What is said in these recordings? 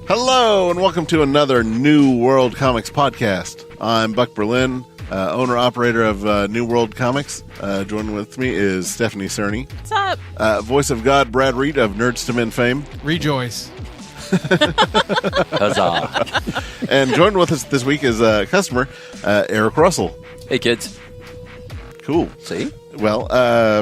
Hello, and welcome to another New World Comics podcast. I'm Buck Berlin, owner-operator of New World Comics. Joining with me is Stephanie Cerny. What's up? Voice of God, Brad Reed of Nerds to Men fame. Rejoice. Huzzah. And joined with us this week is a customer, Eric Russell. Hey, kids. Cool. See? Well,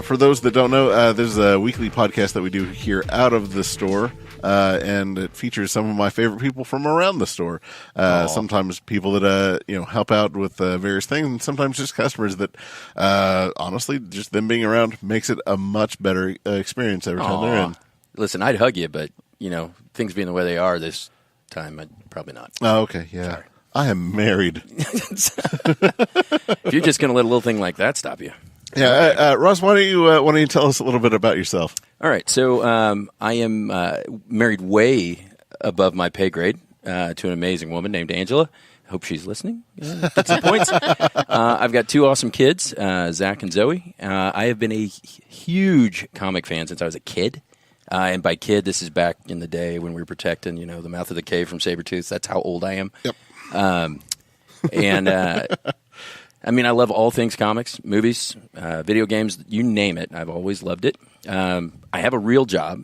for those that don't know, there's a weekly podcast that we do here out of the store. And it features some of my favorite people from around the store. Sometimes people that help out with various things, and sometimes just customers that honestly, just them being around makes it a much better experience every time they're in. Listen, I'd hug you, but things being the way they are this time, I'd probably not. Oh, okay, yeah. Sorry. I am married. If you're just going to let a little thing like that stop you. Yeah, Ross, why don't you tell us a little bit about yourself? All right, so I am married way above my pay grade to an amazing woman named Angela. Hope she's listening. Get some points. I've got two awesome kids, Zach and Zoe. I have been a huge comic fan since I was a kid. And by kid, this is back in the day when we were protecting, the mouth of the cave from Sabretooth. That's how old I am. Yep. I love all things comics, movies, video games, you name it. I've always loved it. I have a real job.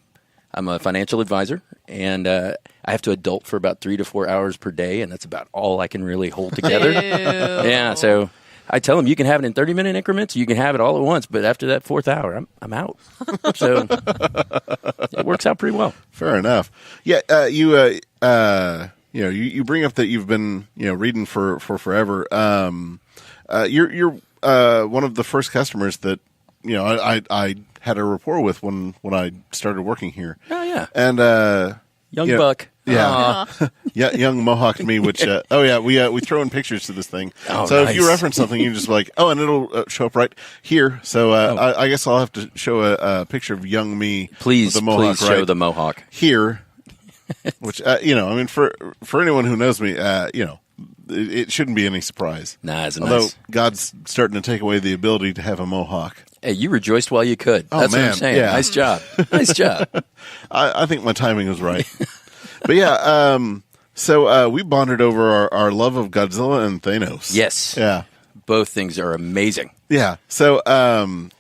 I'm a financial advisor, and I have to adult for about 3 to 4 hours per day, and that's about all I can really hold together. Yeah, so I tell them you can have it in 30-minute increments, you can have it all at once, but after that fourth hour, I'm out. So it works out pretty well. Fair enough. Yeah, you bring up that you've been reading for forever. You're one of the first customers that I had a rapport with when I started working here. Oh yeah, and young buck. Yeah, yeah, young Mohawked me. Which we throw in pictures to this thing. Oh, so nice. If you reference something, you're just like, and it'll show up right here. So I guess I'll have to show a picture of young me. Please, with the Mohawk please show the Mohawk here. Which for anyone who knows me, it shouldn't be any surprise. Nah, it's nice. Although God's starting to take away the ability to have a mohawk. Hey, you rejoiced while you could. That's man. what I'm saying. Yeah. Nice job. Nice job. I think my timing was right. But yeah, so we bonded over our love of Godzilla and Thanos. Yes. Yeah. Both things are amazing. Yeah. So,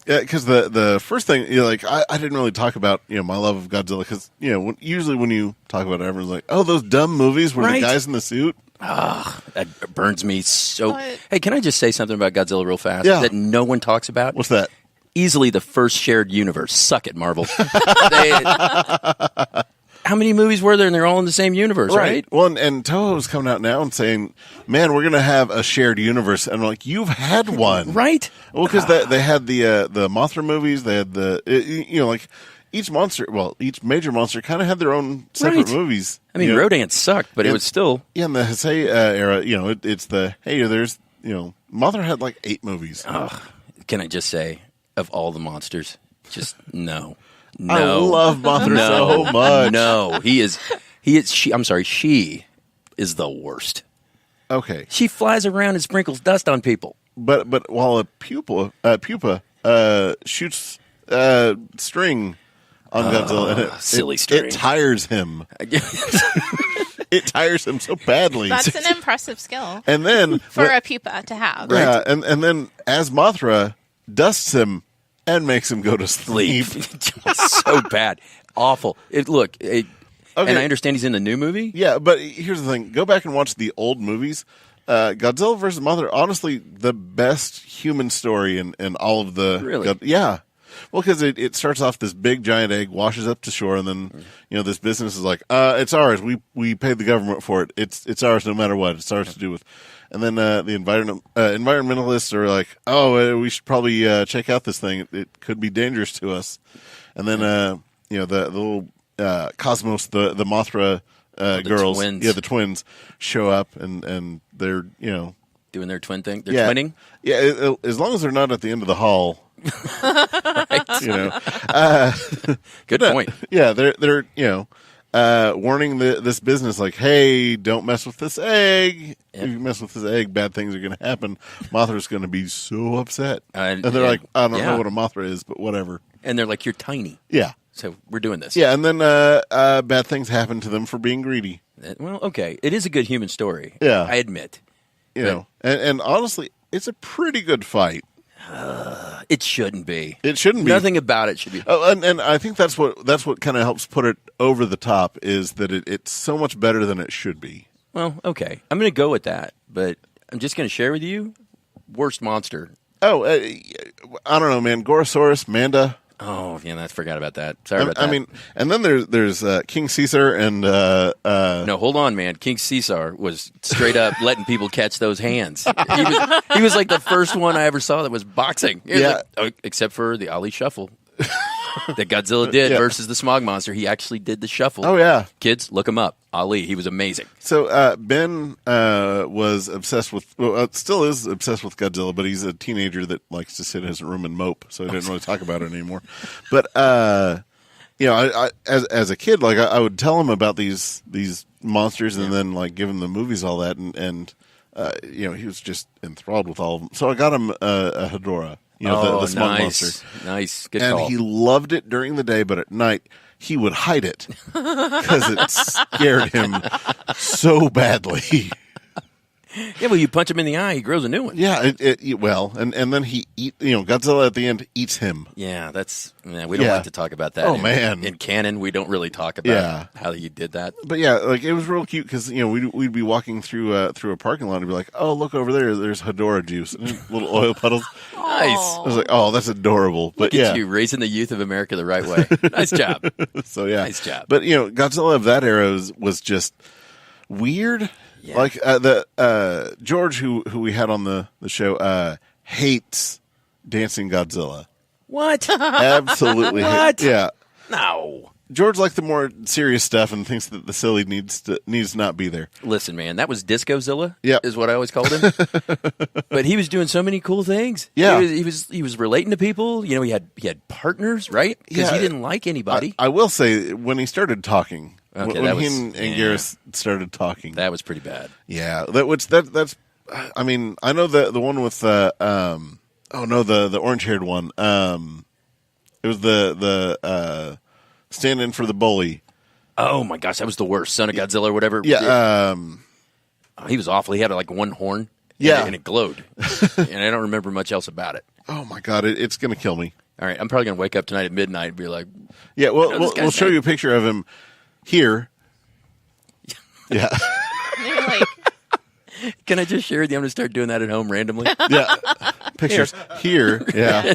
because the first thing, I didn't really talk about, my love of Godzilla because, usually when you talk about it, everyone's like, oh, those dumb movies where the guy's in the suit. That burns me so. What? Hey, can I just say something about Godzilla real fast Yeah. that no one talks about? What's that? Easily the first shared universe. Suck it, Marvel. How many movies were there, and they're all in the same universe, right? Well, and Toho's coming out now and saying, man, we're going to have a shared universe. And I'm like, you've had one. Right? Well, because they had the Mothra movies. They had each major monster kind of had their own separate movies. I mean, Rodan sucked, but it was still... Yeah, in the Heisei era, it's the, there's, Mothra had like 8 movies. Can I just say, of all the monsters, just no. I love Mothra so much. No, she is the worst. Okay. She flies around and sprinkles dust on people. But while a pupa shoots string on Godzilla, and silly string. It tires him. It tires him so badly. That's an impressive skill. And then for a pupa to have. Yeah, and then as Mothra dusts him and makes him go to sleep. So bad. Awful. And I understand he's in the new movie. Yeah, but here's the thing. Go back and watch the old movies. Godzilla vs. Mothra, honestly, the best human story in all of the... Really? Yeah. Well, because it starts off this big giant egg, washes up to shore, and then this business is like, it's ours. We paid the government for it. It's ours no matter what. It's ours to do with. And then the environmentalists are like, we should probably check out this thing. It could be dangerous to us. And then the little Cosmos, the Mothra girls, twins. the twins show up and they're doing their twin thing. They're twinning. Yeah, as long as they're not at the end of the hall. Right. Good point. Yeah, they're warning this business like, hey, don't mess with this egg. If you mess with this egg, bad things are going to happen. Mothra's going to be so upset. And they're like, I don't know what a Mothra is, but whatever. And they're like, you're tiny. Yeah. So we're doing this. Yeah, and then bad things happen to them for being greedy. Well, okay, it is a good human story. Yeah. I admit. You know, and honestly, it's a pretty good fight. It shouldn't be. It shouldn't be. Nothing about it should be. Oh, and I think that's what kind of helps put it over the top is that it's so much better than it should be. Well, okay, I'm going to go with that, but I'm just going to share with you worst monster. Oh, I don't know, man. Gorosaurus, Manda. Oh, yeah, I forgot about that. Sorry about that. I mean, and then there's King Caesar and no, hold on, man. King Caesar was straight up letting people catch those hands. He was like the first one I ever saw that was boxing. Except for the Ali Shuffle that Godzilla did versus the Smog Monster. He actually did the shuffle. Oh yeah, kids, look him up. Ali, he was amazing. So Ben was obsessed with, still is obsessed with Godzilla, but he's a teenager that likes to sit in his room and mope, so he didn't really talk about it anymore. But you know, I as a kid, like I would tell him about these monsters, and then like give him the movies, all that, and you know, he was just enthralled with all of them. So I got him a Hedorah, you know, the Smog Monster. Nice, good and call. he loved it during the day, but at night he would hide it because it scared him so badly. Yeah, well, you punch him in the eye, he grows a new one. Yeah, and then he Godzilla at the end eats him. Yeah, we don't like to talk about that. Oh, man. In canon, we don't really talk about how he did that. But yeah, like it was real cute because we'd be walking through a parking lot and be like, oh, look over there's Hedorah juice and little oil puddles. Nice. I was like, oh, that's adorable. But look at you raising the youth of America the right way. Nice job. So yeah, nice job. But Godzilla of that era was just weird. Yeah. Like the George who we had on the show hates Dancing Godzilla. What? Absolutely. What? Yeah. No. George liked the more serious stuff and thinks that the silly needs to not be there. Listen, man, that was Discozilla. Yep. Is what I always called him. But he was doing so many cool things. Yeah. He was relating to people. He had partners, right? Because he didn't like anybody. I will say when he started talking. Okay, when he and Garrus started talking, that was pretty bad. Yeah, that's. I mean, I know the one with the orange haired one. It was the stand-in for the bully. Oh my gosh, that was the worst. Son of Godzilla or whatever. Yeah, he was awful. He had like one horn. Yeah, and it glowed. And I don't remember much else about it. Oh my god, it's gonna kill me. All right, I'm probably gonna wake up tonight at midnight and be like, yeah, well, we'll show you a picture of him. Here. Yeah. Can I just share with you? I'm going to start doing that at home randomly. Yeah. Pictures. Here. Yeah.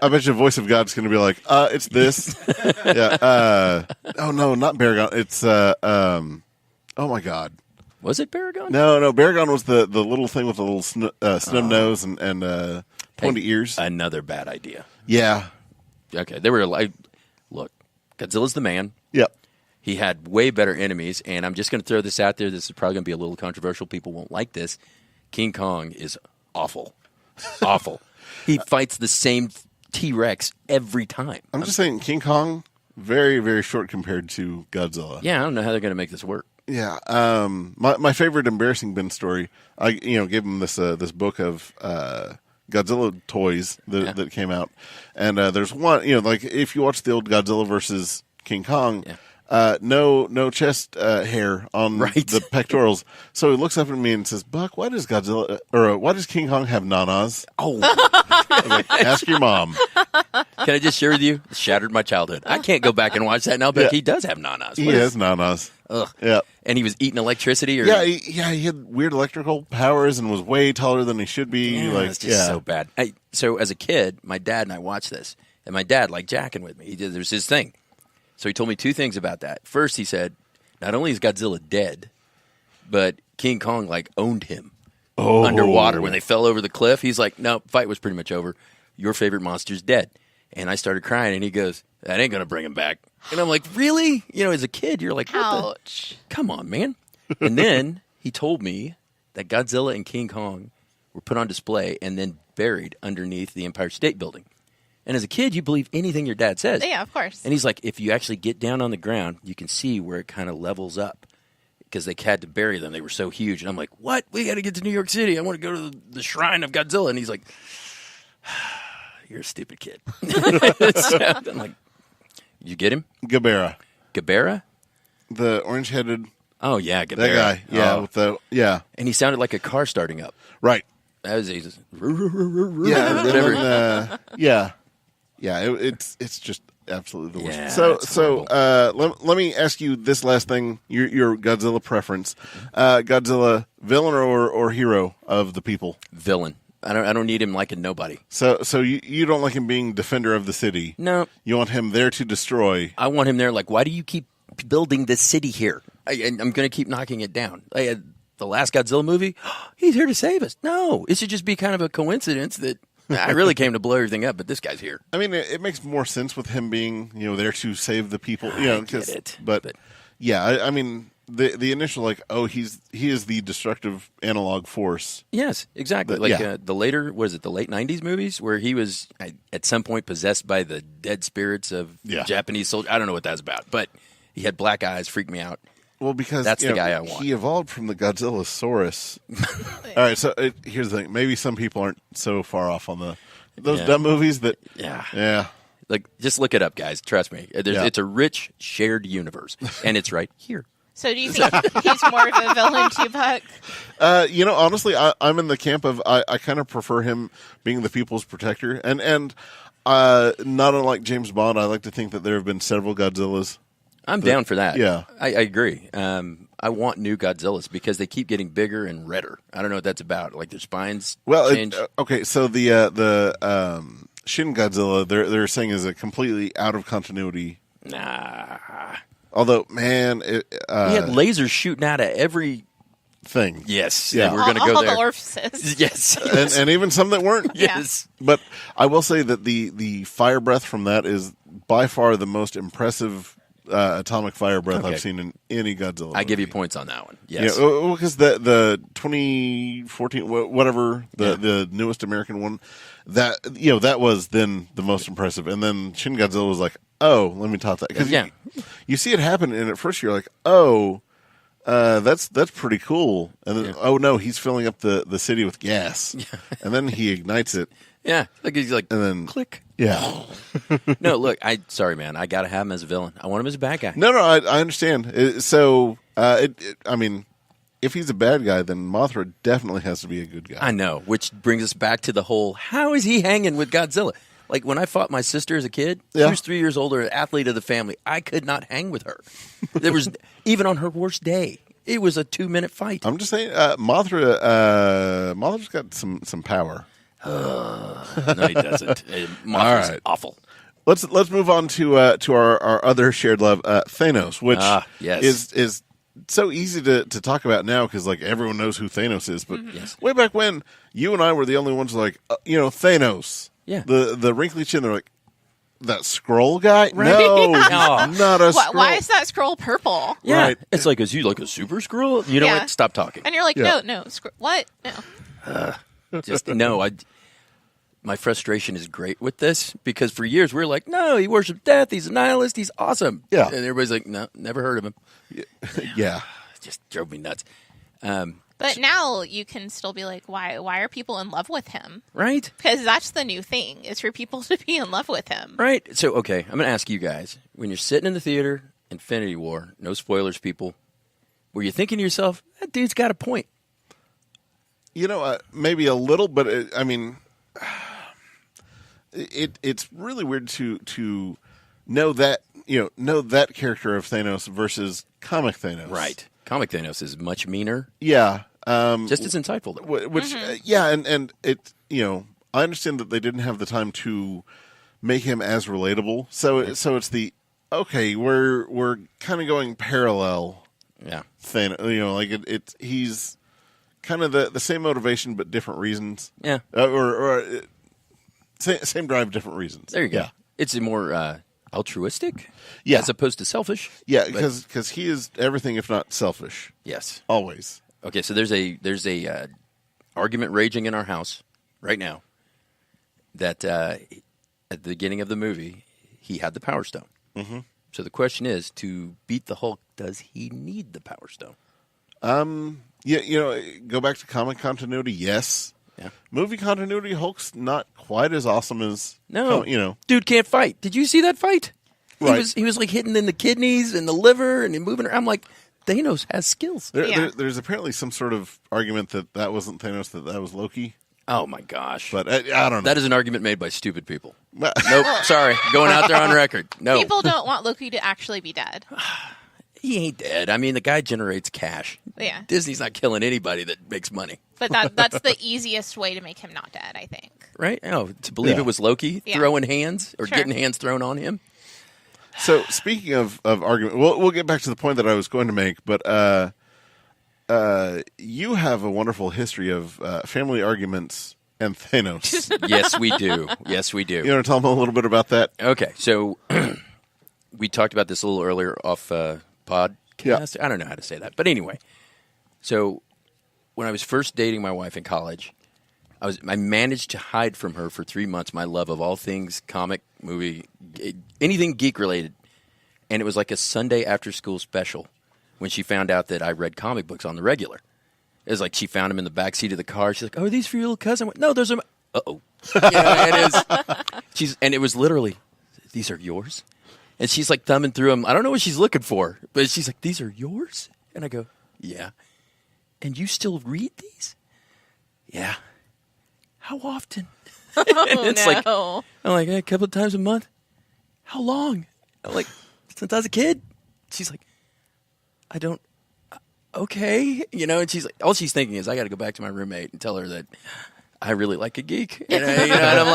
I bet you Voice of God's going to be like, it's this. Yeah. Oh, no, not Baragon. It's, oh, my God. Was it Baragon? No. Baragon was the little thing with the little snub nose and pointy ears. Another bad idea. Yeah. Okay. They were like, look, Godzilla's the man. Yep. He had way better enemies, and I'm just going to throw this out there. This is probably going to be a little controversial. People won't like this. King Kong is awful. Awful. He fights the same T-Rex every time. I'm just saying, King Kong, very, very short compared to Godzilla. Yeah, I don't know how they're going to make this work. Yeah. My favorite embarrassing Ben story, I gave him this book of Godzilla toys that came out. And there's one, like if you watch the old Godzilla versus King Kong, no chest hair on the pectorals. So he looks up at me and says, "Buck, why does King Kong have nanas?" Oh, like, ask your mom. Can I just share with you? It shattered my childhood. I can't go back and watch that now, but he does have nanas. He has nanas. Ugh. Yeah. And he was eating electricity? Or... Yeah, he had weird electrical powers and was way taller than he should be. Yeah, it's just so bad. So as a kid, my dad and I watched this, and my dad liked jacking with me. There was his thing. So he told me two things about that. First, he said, not only is Godzilla dead, but King Kong, owned him underwater. When they fell over the cliff, he's like, no, fight was pretty much over. Your favorite monster's dead. And I started crying, and he goes, that ain't going to bring him back. And I'm like, really? As a kid, you're like, ouch. Come on, man. And then he told me that Godzilla and King Kong were put on display and then buried underneath the Empire State Building. And as a kid, you believe anything your dad says. Yeah, of course. And he's like, if you actually get down on the ground, you can see where it kind of levels up. Because they had to bury them. They were so huge. And I'm like, what? We got to get to New York City. I want to go to the shrine of Godzilla. And he's like, you're a stupid kid. So I'm like, you get him? Gabera. Gabera? The orange-headed Oh yeah, That guy. Yeah, Oh. with the And he sounded like a car starting up. right. That was easy. Yeah, and Whatever. then, yeah. It's just absolutely the worst. Yeah, so it's let me ask you this last thing: your Godzilla preference, Godzilla villain or hero of the people? Villain. I don't need him liking nobody. So you don't like him being defender of the city? No. You want him there to destroy? I want him there. Like, why do you keep building this city here? I'm going to keep knocking it down. The last Godzilla movie, he's here to save us. No, it should just be kind of a coincidence that I really came to blow everything up, but this guy's here. I mean, it makes more sense with him being there to save the people. I get it, but yeah, I mean the initial he is the destructive analog force. Yes, exactly. The later, was it the late 90s movies where he was at some point possessed by the dead spirits of Japanese soldiers? I don't know what that's about, but he had black eyes, freaked me out. Well, because that's the guy I want. He evolved from the Godzillasaurus. All right, so here's the thing. Maybe some people aren't so far off on those dumb movies that. Yeah. Like, just look it up, guys. Trust me. It's a rich, shared universe, and it's right here. So do you think he's more of a villain to you, Buck? Honestly, I'm in the camp of I kind of prefer him being the people's protector, and not unlike James Bond, I like to think that there have been several Godzillas. I'm down for that. Yeah. I agree. I want new Godzillas because they keep getting bigger and redder. I don't know what that's about. Like their spines change. Okay, so the Shin Godzilla they're saying is a completely out of continuity. Nah. Although, man, he had lasers shooting out of every thing. Yes. Yeah. We're going to go all there. the orifices. Yes. And even some that weren't. Yes. But I will say that the fire breath from that is by far the most impressive atomic fire breath I've seen in any Godzilla movie. I give you points on that one. Yes. Yeah, because the 2014 whatever the newest American one, that that was then the most impressive, and then Shin Godzilla was like, oh, let me top that, because you see it happen, and at first you're like, oh, that's pretty cool, and then oh no, he's filling up the city with gas, and then he ignites it. Yeah, like he's like, and then click. Yeah. No, look, sorry, man. I got to have him as a villain. I want him as a bad guy. No, I understand. So, I mean, if he's a bad guy, then Mothra definitely has to be a good guy. I know, which brings us back to the whole, how is he hanging with Godzilla? Like, when I fought my sister as a kid, she was 3 years older, an athlete of the family. I could not hang with her. There was, even on her worst day, it was a 2-minute fight. I'm just saying, Mothra's got some power. No, he doesn't. Mothra's awful. Let's move on to our other shared love, Thanos, which is so easy to talk about now because like everyone knows who Thanos is. But way back when, you and I were the only ones like Thanos. Yeah. The wrinkly chin. They're like, that scroll guy? Right. No, not a scroll. Why is that scroll purple? Yeah, right. It's like, is he like a super scroll? You know what? Stop talking. And you're like, no, what? No. Just no. My frustration is great with this because for years we were like, no, he worships death. He's a nihilist. He's awesome. Yeah, and everybody's like, no, never heard of him. Yeah, just drove me nuts. But now you can still be like, why are people in love with him? Right? Because that's the new thing, is for people to be in love with him. Right. So, okay, I'm going to ask you guys, when you're sitting in the theater, Infinity War, no spoilers, people, were you thinking to yourself, that dude's got a point? Maybe a little, but it's really weird to know that that character of Thanos versus comic Thanos. Right. Comic Thanos is much meaner. Yeah. Just as insightful, though. Which, and it, I understand that they didn't have the time to make him as relatable. So it's the, okay, we're kind of going parallel. Yeah. Thanos, like he's kind of the same motivation, but different reasons. Yeah. Or same drive, different reasons. There you go. Yeah. It's a more altruistic, yeah, as opposed to selfish. Yeah, because he is everything if not selfish. Yes, always. Okay, so there's a argument raging in our house right now that at the beginning of the movie he had the Power Stone. Mm-hmm. So the question is, to beat the Hulk, does he need the Power Stone? Yeah, go back to comic continuity. Yes. Yeah. Movie continuity, Hulk's not quite as awesome as dude can't fight. Did you see that fight? Right. He was like hitting in the kidneys and the liver and moving around. I'm like, Thanos has skills. There's apparently some sort of argument that wasn't Thanos, that was Loki. Oh, my gosh. But I don't know. That is an argument made by stupid people. Nope, sorry. Going out there on record. No. People don't want Loki to actually be dead. He ain't dead. I mean, the guy generates cash. Yeah. Disney's not killing anybody that makes money. But that's the easiest way to make him not dead, I think. Right? Oh, to believe it was Loki throwing hands or getting hands thrown on him? So, speaking of argument, we'll get back to the point that I was going to make, but you have a wonderful history of family arguments and Thanos. Yes, we do. Yes, we do. You want to tell them a little bit about that? Okay, so we talked about this a little earlier off podcast. Yeah. I don't know how to say that. But anyway, so when I was first dating my wife in college, I managed to hide from her for 3 months my love of all things comic, movie, anything geek-related. And it was like a Sunday after-school special when she found out that I read comic books on the regular. It was like she found them in the backseat of the car. She's like, "Oh, are these for your little cousin?" I went, "No, those are my..." Uh-oh. And it was literally, "These are yours?" And she's like thumbing through them. I don't know what she's looking for, but she's like, "These are yours?" And I go, "Yeah." "And you still read these?" "Yeah." "How often?" Oh, it's no. like, I'm like, a couple of times a month. "How long?" I'm like, "Since I was a kid." She's like, "I don't, okay." And she's like, all she's thinking is, I got to go back to my roommate and tell her that I really like a geek. And I'm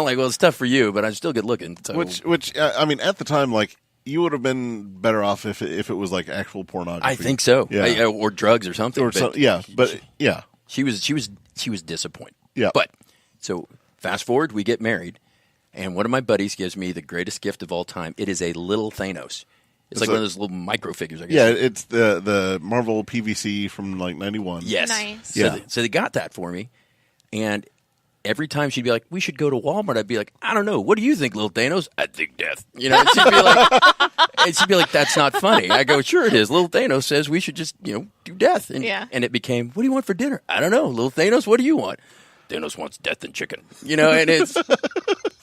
like, well, it's tough for you, but I'm still good looking. So. Which I mean, at the time, like, you would have been better off if it was like actual pornography. I think so. Yeah. Or drugs or something. She was disappointed. Yeah. But so fast forward, we get married, and one of my buddies gives me the greatest gift of all time. It is a little Thanos. It's like one of those little micro figures, I guess. Yeah, it's the Marvel PVC from like 91. Yes. Nice. Yeah. So they got that for me, and every time she'd be like, "We should go to Walmart," I'd be like, "I don't know. What do you think, little Thanos?" "I think death." And she'd be like, "That's not funny." I go, "Sure it is. Little Thanos says we should just, do death." And it became, "What do you want for dinner?" "I don't know. Little Thanos, what do you want?" "Thanos wants death and chicken." And it's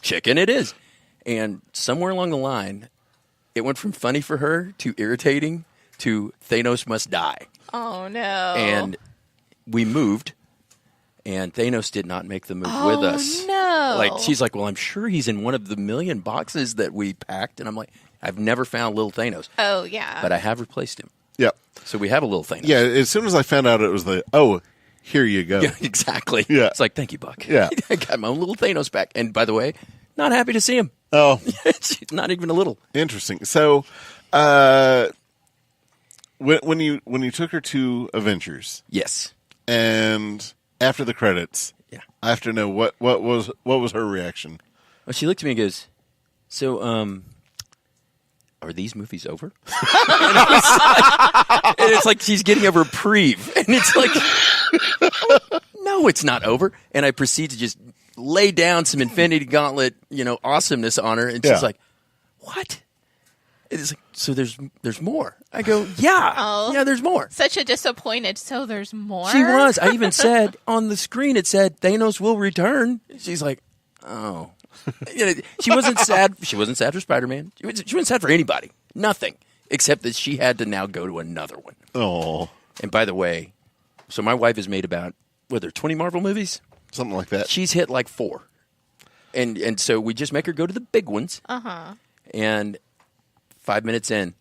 chicken it is. And somewhere along the line, it went from funny for her to irritating to Thanos must die. Oh, no. And we moved, and Thanos did not make the move with us. No. Like, she's like, "Well, I'm sure he's in one of the million boxes that we packed." And I'm like, "I've never found little Thanos." Oh, yeah. But I have replaced him. Yeah. So we have a little Thanos. Yeah, as soon as I found out it was here you go. Yeah, exactly. Yeah. It's like, "Thank you, Buck." Yeah. I got my own little Thanos back. And by the way, not happy to see him. Oh, Not even a little. interesting. So, when you took her to Avengers, Yes. and after the credits, Yeah. I have to know what was her reaction. Well, she looked at me and goes, "So, are these movies over?" And it's like she's getting a reprieve. And it's like, no, it's not over. And I proceed to just lay down some Infinity Gauntlet, awesomeness on her. And she's like, "What?" It's like, "So there's more." I go, "Yeah. Oh. Yeah, there's more." Such a disappointed, so there's more? She was. I even said on the screen, it said, "Thanos will return." She's like, "Oh." She wasn't sad. She wasn't sad for Spider-Man. She wasn't sad for anybody. Nothing. Except that she had to now go to another one. Oh, And by the way, so my wife has made about, 20 Marvel movies? something like that. She's hit like 4. And so we just make her go to the big ones. Uh-huh. And 5 minutes in,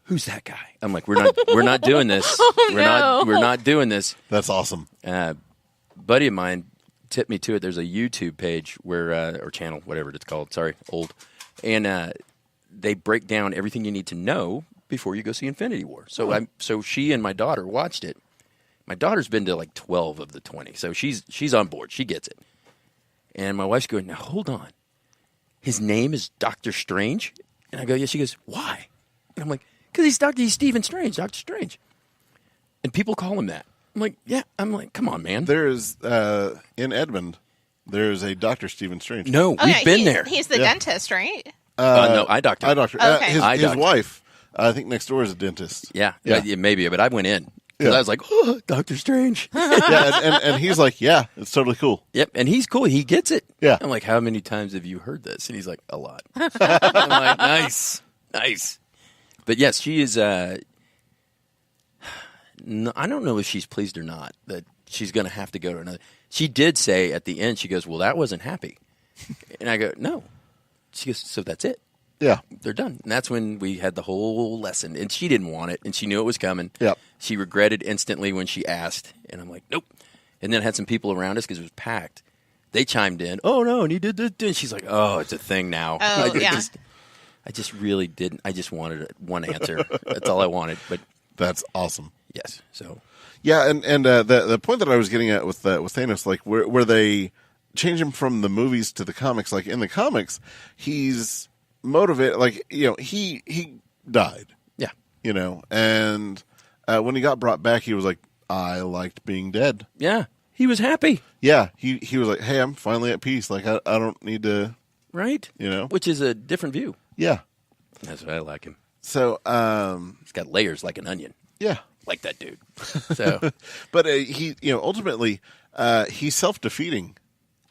"Who's that guy?" I'm like, we're not doing this. no. We're not doing this. That's awesome. Buddy of mine tipped me to it. There's a YouTube page where, or channel, whatever it's called. Sorry, old. And they break down everything you need to know before you go see Infinity War. So she and my daughter watched it. My daughter's been to like 12 of the 20, so she's on board. She gets it. And my wife's going, "Now hold on. His name is Doctor Strange?" And I go, "Yeah." She goes, "Why?" And I'm like, "Because he's Stephen Strange, Doctor Strange." And people call him that. I'm like, "Yeah." I'm like, "Come on, man." There's in Edmond, there's a Dr. Stephen Strange. No, Oh, we've yeah, been there. He's the dentist, right? No, eye doctor. Eye doctor. Okay. His Eye doctor. wife, I think next door is a dentist. Yeah, Yeah. maybe, but I went in. 'Cause Yeah. I was like, "Oh, Doctor Strange." Yeah, and he's like, "Yeah, it's totally cool." Yep, and he's cool. He gets it. Yeah. I'm like, "How many times have you heard this?" And he's like, "A lot." I'm like, nice. But yes, she is. No, I don't know if she's pleased or not that she's going to have to go to another. She did say at the end, she goes, well, that wasn't happy. And I go, no. She goes, so that's it. Yeah. They're done. And that's when we had the whole lesson. And she didn't want it, and she knew it was coming. Yep. She regretted instantly when she asked. And I'm like, nope. And then I had some people around us because it was packed. They chimed in, oh, no, and he did this. And she's like, oh, it's a thing now. Oh, yeah. I just really didn't. I just wanted one answer. That's all I wanted. But That's awesome. yes, so. Yeah, and the point that I was getting at with Thanos, like where they change him from the movies to the comics, like in the comics, he's motivated, like, you know, he died, Yeah. you know, and when he got brought back, he was like, I liked being dead. Yeah. He was happy. Yeah, he was like, hey, I'm finally at peace. Like I don't need to, Right? you know. Which is a different view. Yeah. That's why I like him. So He's got layers like an onion. yeah, Like that dude. So but he, you know, ultimately he's self-defeating.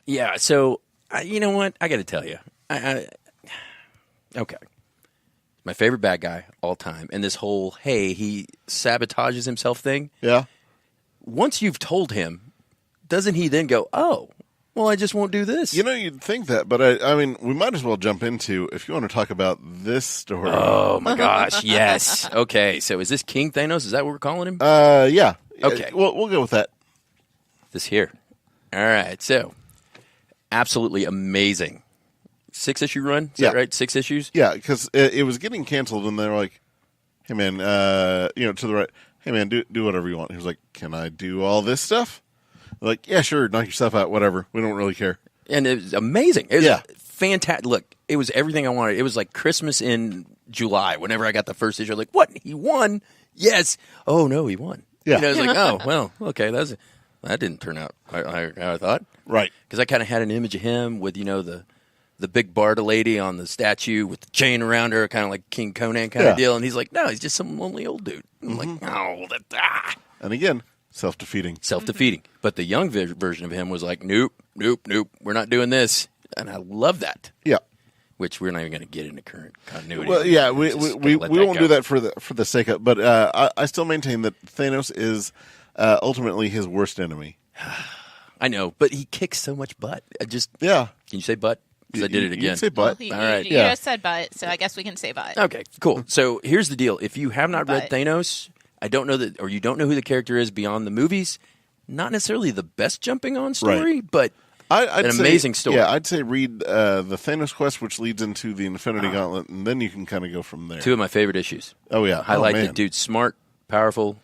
yeah. So you know what? I got to tell you. Okay. My favorite bad guy all time, and this whole hey he sabotages himself thing. Yeah. Once you've told him, doesn't he then go, oh, well, I just won't do this? You know, you'd think that, but I mean, we might as well jump into, if you want to talk about this story. Oh my gosh, yes. Okay, so is this King Thanos? Is that what we're calling him? Yeah. Okay. We'll go with that. This here. All right, so absolutely amazing 6-issue run. Is that right? 6 issues. Yeah, because it was getting canceled, and they were like, "Hey man, you know, to the right. Hey man, do whatever you want." He was like, "Can I do all this stuff?" They're like, "Yeah, sure. Knock yourself out. Whatever. We don't really care." And it was amazing. It was Yeah. fantastic. Look, it was everything I wanted. It was like Christmas in July. Whenever I got the first issue, I was like, what? He won? Yes. Oh, no, he won. Yeah. You know, I was like, oh, well, okay. That didn't turn out how I thought. Right. Because I kind of had an image of him with, you know, the big Barda lady on the statue with the chain around her, kind of like King Conan kind of deal. And he's like, no, he's just some lonely old dude. I'm like, oh, And again, self-defeating. self-defeating. But the young version of him was like, nope, we're not doing this. And I love that. Yeah. Which we're not even going to get into current continuity. Well, yeah, we Just we gonna let won't go. do that for the sake of. But I still maintain that Thanos is ultimately his worst enemy. I know, but he kicks so much butt. Yeah. Can you say butt? Because I did it You again. can say butt. You, All right. you Yeah. just said but, so I guess we can say but. Okay, cool. So here's the deal: if you have not read But- Thanos, I don't know that, or you don't know who the character is beyond the movies. Not necessarily the best jumping on story, but I'd an say, amazing story. Yeah, I'd say read the Thanos quest, which leads into the Infinity Gauntlet, and then you can kind of go from there. 2 of my favorite issues. Oh yeah, Highlight man. the dude's smart, powerful,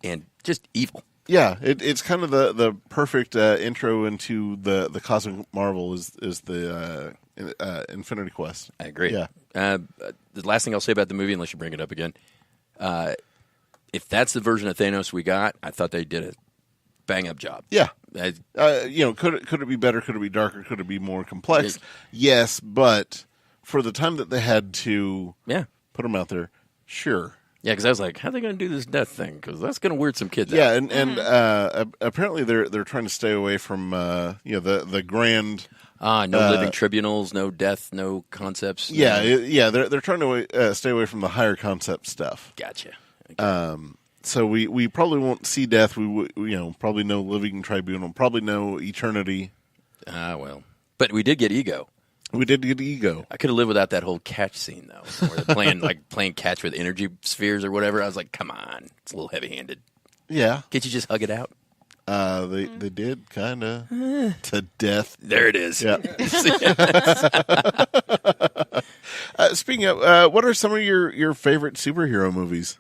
and just evil. Yeah, it's kind of the perfect intro into the cosmic marvel is the Infinity Quest. I agree. Yeah. The last thing I'll say about the movie, unless you bring it up again, if that's the version of Thanos we got, I thought they did a bang-up job. Yeah. I- You know, could it be better? Could it be darker? Could it be more complex? Yes, but for the time that they had to yeah. put them out there, sure. Yeah, because I was like, how are they going to do this death thing? Because that's going to weird some kids Yeah, out. and apparently they're trying to stay away from you know the grand. No living tribunals, no death, no concepts. Yeah, no. they're trying to stay away from the higher concept stuff. Gotcha. Okay. So we probably won't see death. You know, probably no living tribunal. Probably no eternity. Well. But we did get ego. We did get ego. I could have lived without that whole catch scene, though, where they're playing catch with energy spheres or whatever. I was like, come on. It's a little heavy-handed. Yeah, Can't you just hug it out? they did kind of to death. There it is. Yeah. Speaking of, what are some of your favorite superhero movies?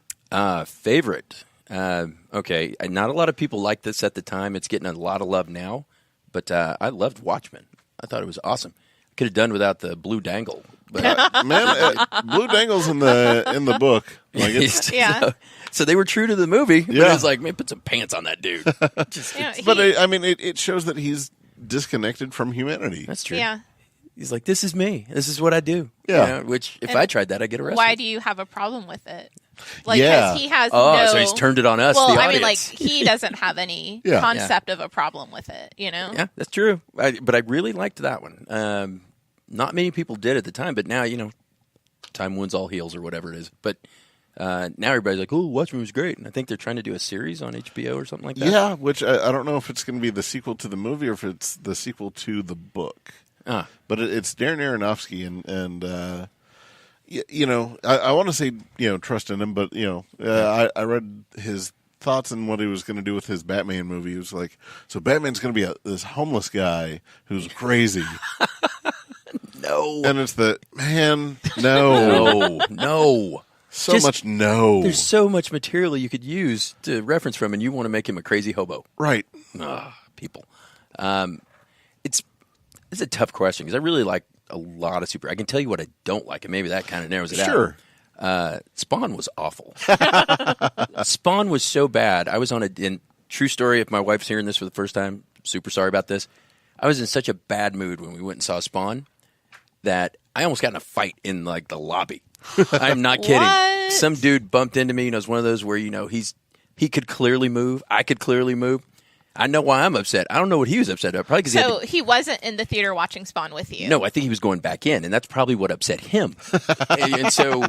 Favorite. Okay. Not a lot of people liked this at the time. It's getting a lot of love now. But I loved Watchmen. I thought it was awesome. Could have done without the blue dangle. But Man, Blue Dangle's in the book. Like it's, Yeah. So they were true to the movie. But Yeah. it's like, man, put some pants on that dude. Just, You know, but he- I mean, it shows that he's disconnected from humanity. that's true. yeah. He's like, this is me. This is what I do. Yeah. You know, which, if And I tried that, I'd get arrested. Why do you have a problem with it? Like, Yeah. because he has Oh, no... so he's turned it on us, Well, the I mean, like, audience. he doesn't have any Yeah. concept of a problem with it, you know? Yeah, that's true. But I really liked that one. Not many people did at the time, but now, you know, time wins all heels or whatever it is. But Now everybody's like, "Oh, Watchmen was great," and I think they're trying to do a series on HBO or something like that. Yeah, which I don't know if it's going to be the sequel to the movie or if it's the sequel to the book. But it's Darren Aronofsky, and I want to say trust in him, but I read his thoughts on what he was going to do with his Batman movie. He was like, so Batman's going to be this homeless guy who's crazy. No, and it's no. So Just, much no. There's so much material you could use to reference from, and you want to make him a crazy hobo. Right. People. It's a tough question because I really like a lot of super. I can tell you what I don't like, and maybe that kind of narrows it Sure. out. Spawn was awful. Spawn was so bad. I was in true story, if my wife's hearing this for the first time, super sorry about this. I was in such a bad mood when we went and saw Spawn that I almost got in a fight in like the lobby. I'm not kidding. What? Some dude bumped into me, and it was one of those where he could clearly move. I could clearly move. I know why I'm upset. I don't know what he was upset about. Probably because he wasn't in the theater watching Spawn with you. No, I think he was going back in, and that's probably what upset him. and so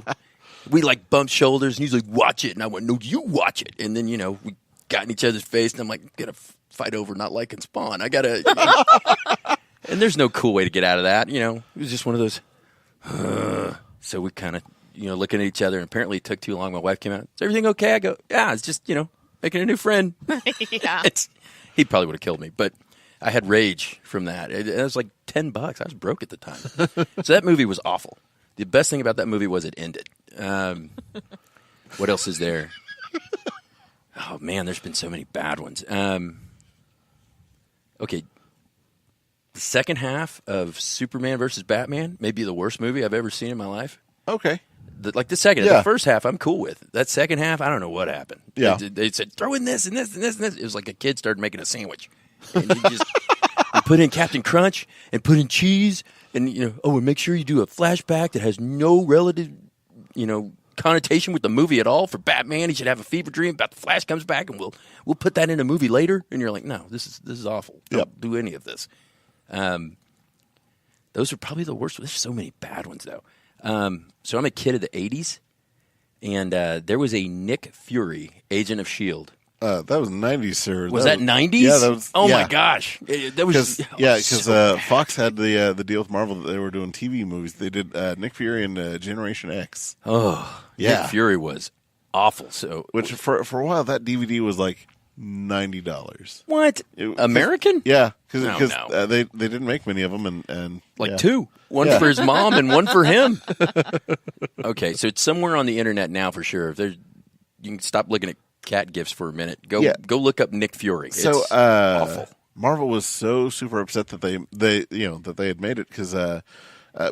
we like bumped shoulders, and he's like, "Watch it," and I went, "No, you watch it." And then we got in each other's face, and I'm like, "Gonna fight over not liking Spawn." I gotta. And there's no cool way to get out of that. It was just one of those. So we kind of, looking at each other, and apparently it took too long. My wife came out. Is everything okay? I go, yeah, it's just, making a new friend. Yeah. He probably would have killed me, but I had rage from that. It was like $10. I was broke at the time. So that movie was awful. The best thing about that movie was it ended. What else is there? Oh, man, there's been so many bad ones. Okay. The second half of Superman versus Batman may be the worst movie I've ever seen in my life. Okay. The first half I'm cool with. That second half, I don't know what happened. Yeah. They said, throw in this and this and this and this. It was like a kid started making a sandwich. And you put in Captain Crunch and put in cheese and, and make sure you do a flashback that has no relative, connotation with the movie at all. For Batman, he should have a fever dream about the Flash comes back and we'll put that in a movie later. And you're like, no, this is awful. Don't do any of this. Those are probably the worst. There's so many bad ones, though. So I'm a kid of the 80s, and there was a Nick Fury, Agent of S.H.I.E.L.D. That was 90s, sir. Was that 90s? Yeah, that was. Oh, my gosh. That was. Because Fox had the deal with Marvel that they were doing TV movies. They did Nick Fury and Generation X. Oh, yeah. Nick Fury was awful. So, which for a while, that DVD was like $90. What? American? Yeah, because no. they didn't make many of them, and like two. One for his mom and one for him. Okay, so it's somewhere on the internet now for sure. You can stop looking at cat gifs for a minute. Go look up Nick Fury. It's awful. Marvel was so super upset that they had made it because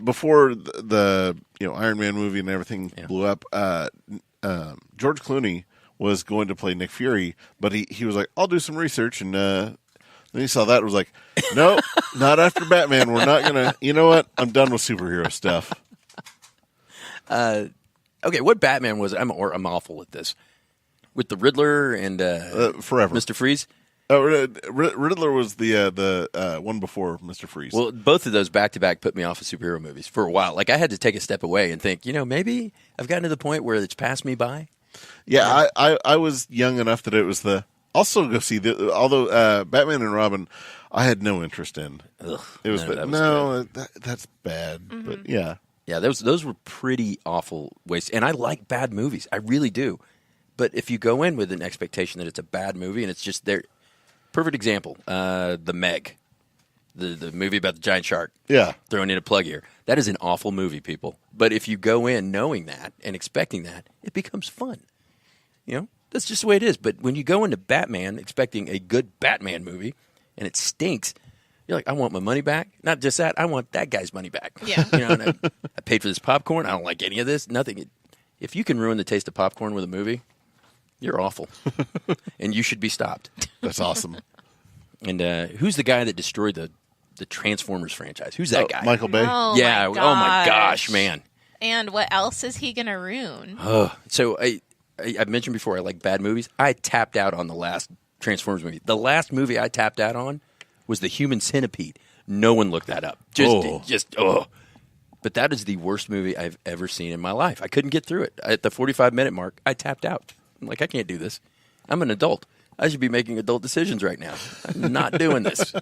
before the Iron Man movie and everything blew up, George Clooney was going to play Nick Fury, but he was like, I'll do some research, and then he saw that and was like, no, not after Batman. We're not going to, you know what? I'm done with superhero stuff. Okay, what Batman was it? I'm awful at this. With the Riddler and Forever. Mr. Freeze? Riddler was the one before Mr. Freeze. Well, both of those back-to-back put me off of superhero movies for a while. Like, I had to take a step away and think, maybe I've gotten to the point where it's passed me by. Yeah, I was young enough that it was I'll still go see although Batman and Robin, I had no interest in. Ugh, it was that's bad. Mm-hmm. But yeah, those were pretty awful wastes. And I like bad movies, I really do. But if you go in with an expectation that it's a bad movie and it's just there, perfect example, the Meg, the movie about the giant shark. Yeah, throwing in a plug here. That is an awful movie, people. But if you go in knowing that and expecting that, it becomes fun. That's just the way it is. But when you go into Batman expecting a good Batman movie and it stinks, you're like, I want my money back. Not just that, I want that guy's money back. Yeah. And I paid for this popcorn. I don't like any of this. Nothing. If you can ruin the taste of popcorn with a movie, you're awful. And you should be stopped. That's awesome. And who's the guy that destroyed the Transformers franchise? Who's that guy? Michael Bay. Oh, yeah. my Oh my gosh, man. And what else is he going to ruin? So I mentioned before I like bad movies. I tapped out on the last Transformers movie. The last movie I tapped out on was The Human Centipede. No one looked that up. But that is the worst movie I've ever seen in my life. I couldn't get through it. At the 45-minute mark, I tapped out. I'm like, I can't do this. I'm an adult. I should be making adult decisions right now. I'm not doing this.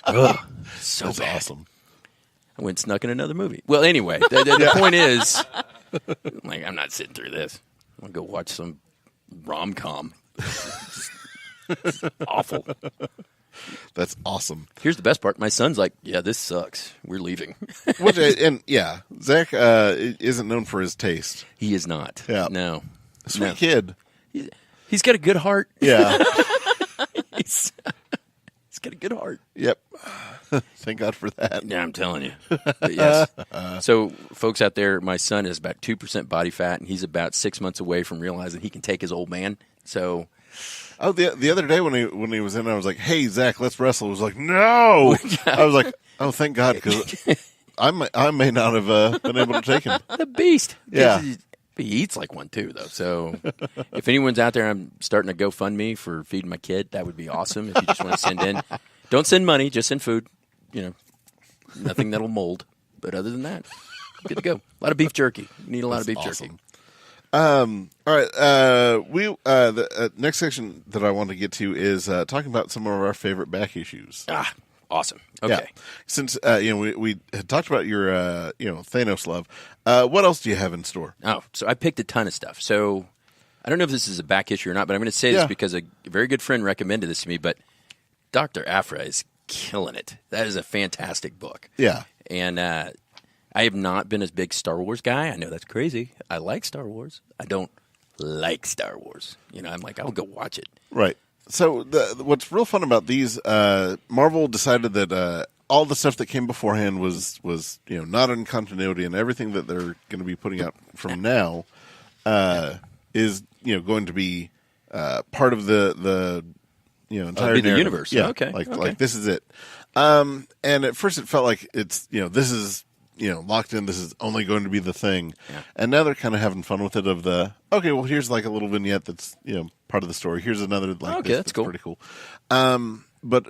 Ugh, so That's bad. awesome. I went and snuck in another movie. Well, anyway, the point is, like, I'm not sitting through this. I'm going to go watch some rom-com. It's awful. That's awesome. Here's the best part. My son's like, yeah, this sucks. We're leaving. Zach isn't known for his taste. He is not. Yeah. No. Sweet No. kid. He's got a good heart. Yeah. He's got a good heart. Yep. Thank God for that. Yeah, I'm telling you. But yes. So, folks out there, my son is about 2% body fat, and he's about 6 months away from realizing he can take his old man. So, Oh, the other day when he was in, I was like, "Hey, Zach, let's wrestle." He was like, "No." I was like, "Oh, thank God," because I may not have been able to take him. the beast. Yeah. He eats like one, too, though. So, if anyone's out there, I'm starting a GoFundMe for feeding my kid. That would be awesome if you just want to send in. Don't send money, just send food. You know, nothing that'll mold. But other than that, good to go. A lot of beef jerky. You need a lot of beef jerky. All right. The next section that I want to get to is talking about some of our favorite back issues. Ah, awesome. Okay. Yeah. Since we had talked about your Thanos love, what else do you have in store? Oh, so I picked a ton of stuff. So I don't know if this is a back issue or not, but I'm going to say this because a very good friend recommended this to me. But Dr. Aphra is killing it. That is a fantastic book. Yeah. And I have not been a big Star Wars guy. I know that's crazy. I like Star Wars. I don't like Star Wars. I'm like, I'll go watch it. Right. So what's real fun about these, Marvel decided that all the stuff that came beforehand was not in continuity, and everything that they're going to be putting out from now is going to be part of the entire be the narrative. universe. Yeah. Okay. Like this is it. And at first it felt like it's this is locked in. This is only going to be the thing. Yeah. And now they're kind of having fun with it. Okay, well here's like a little vignette that's part of the story. Here's another that's cool. Pretty cool. But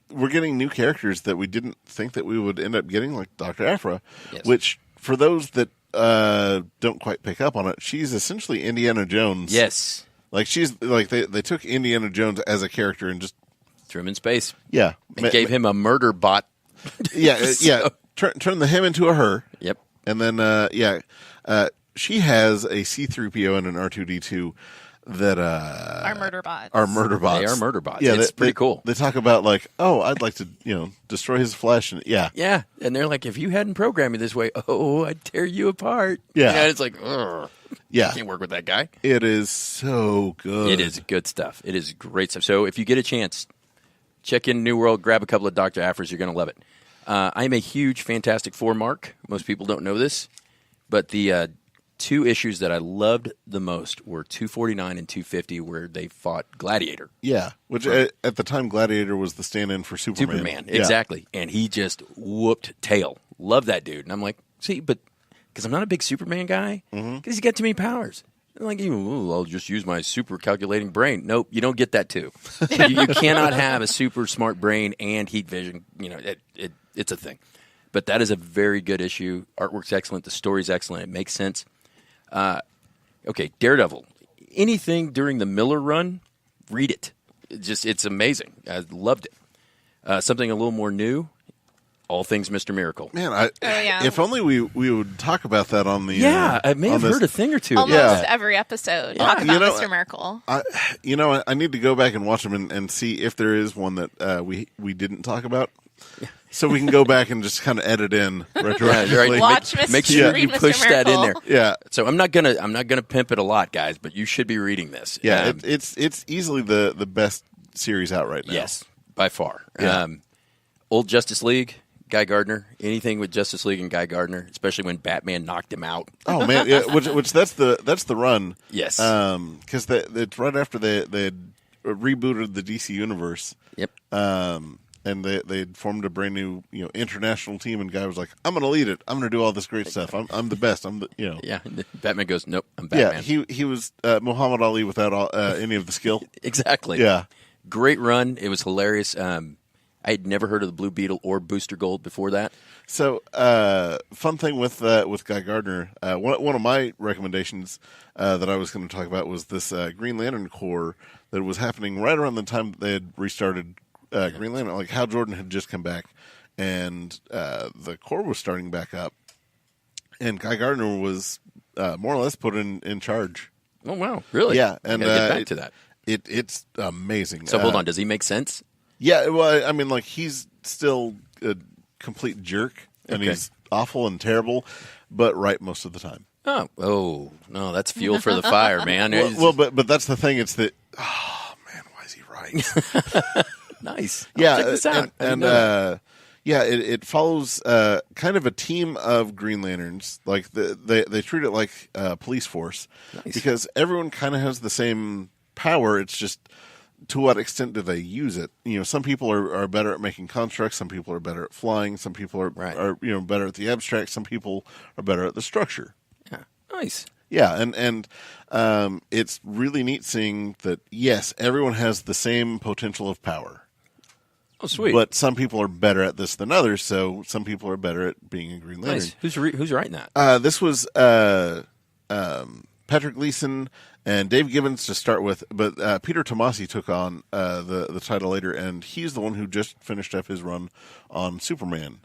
we're getting new characters that we didn't think that we would end up getting, like Dr. Aphra, which for those that don't quite pick up on it, she's essentially Indiana Jones. Yes. Like she's like they took Indiana Jones as a character and just threw him in space. Yeah. And gave him a murder bot. Yeah, yeah. Turn the him into a her. Yep. And then she has a C-3PO and an R2-D2 that Our murder bots. are murder bots. They are murder bots. Yeah, It's pretty cool. They talk about like, oh, I'd like to destroy his flesh, and yeah. Yeah, and they're like, if you hadn't programmed me this way, I'd tear you apart. Yeah. And it's like, ugh. Yeah. Can't work with that guy. It is so good. It is good stuff. It is great stuff. So if you get a chance, check in New World, grab a couple of Dr. Aphras. You're going to love it. I'm a huge Fantastic Four mark. Most people don't know this, but the two issues that I loved the most were 249 and 250, where they fought Gladiator. Yeah, which at the time Gladiator was the stand-in for Superman. Yeah. Exactly. And he just whooped tail. Love that dude. And I'm like, see, but because I'm not a big Superman guy, because he's got too many powers. I'm like, I'll just use my super calculating brain. Nope, you don't get that too. you cannot have a super smart brain and heat vision. It's a thing. But that is a very good issue. Artwork's excellent. The story's excellent. It makes sense. Okay, Daredevil. Anything during the Miller run, read it. It's amazing. I loved it. Something a little more new, All Things Mr. Miracle. Man, if only we would talk about that on the I may have heard a thing or two. Almost every episode. Talk about Mr. Miracle. I need to go back and watch them and see if there is one that we didn't talk about. So we can go back and just kind of edit in retroactively. Right. Watch Make sure read you Mr. push that in there. Miracle. Yeah. So I'm not gonna pimp it a lot, guys, but you should be reading this. Yeah, it's easily the best series out right now. Yes, by far. Yeah. Old Justice League, Guy Gardner. Anything with Justice League and Guy Gardner, especially when Batman knocked him out. Oh man, yeah, which that's the run. Yes. Because it's right after they had rebooted the DC universe. Yep. And they had formed a brand new international team, and Guy was like, "I'm going to lead it. I'm going to do all this great stuff. I'm the best. I'm the Yeah. Batman goes, nope, I'm Batman. Yeah, he was Muhammad Ali without any of the skill. Exactly. Yeah. Great run. It was hilarious. I I had never heard of the Blue Beetle or Booster Gold before that. So, fun thing with Guy Gardner, one of my recommendations that I was going to talk about was this Green Lantern Corps that was happening right around the time that they had restarted Green Lantern. Like Hal Jordan had just come back, and the Corps was starting back up, and Guy Gardner was more or less put in charge. Oh wow, really? Yeah, and get back to that. It's amazing. So hold on, does he make sense? Yeah, well, I mean, like he's still a complete jerk, and Okay. he's awful and terrible, but right most of the time. Oh no, that's fuel for the fire, man. But that's the thing. It's that. Oh man, why is he right? Nice. Yeah, check this out. and it follows kind of a team of Green Lanterns. Like they treat it like a police force because everyone kind of has the same power. It's just to what extent do they use it? You know, some people are better at making constructs. Some people are better at flying. Some people are better at the abstract. Some people are better at the structure. Yeah. Nice. Yeah, and it's really neat seeing that. Yes, everyone has the same potential of power. Oh, sweet. But some people are better at this than others, so some people are better at being a Green Lantern. Nice. Who's writing that? This was Patrick Gleason and Dave Gibbons to start with, but Peter Tomasi took on the title later, and he's the one who just finished up his run on Superman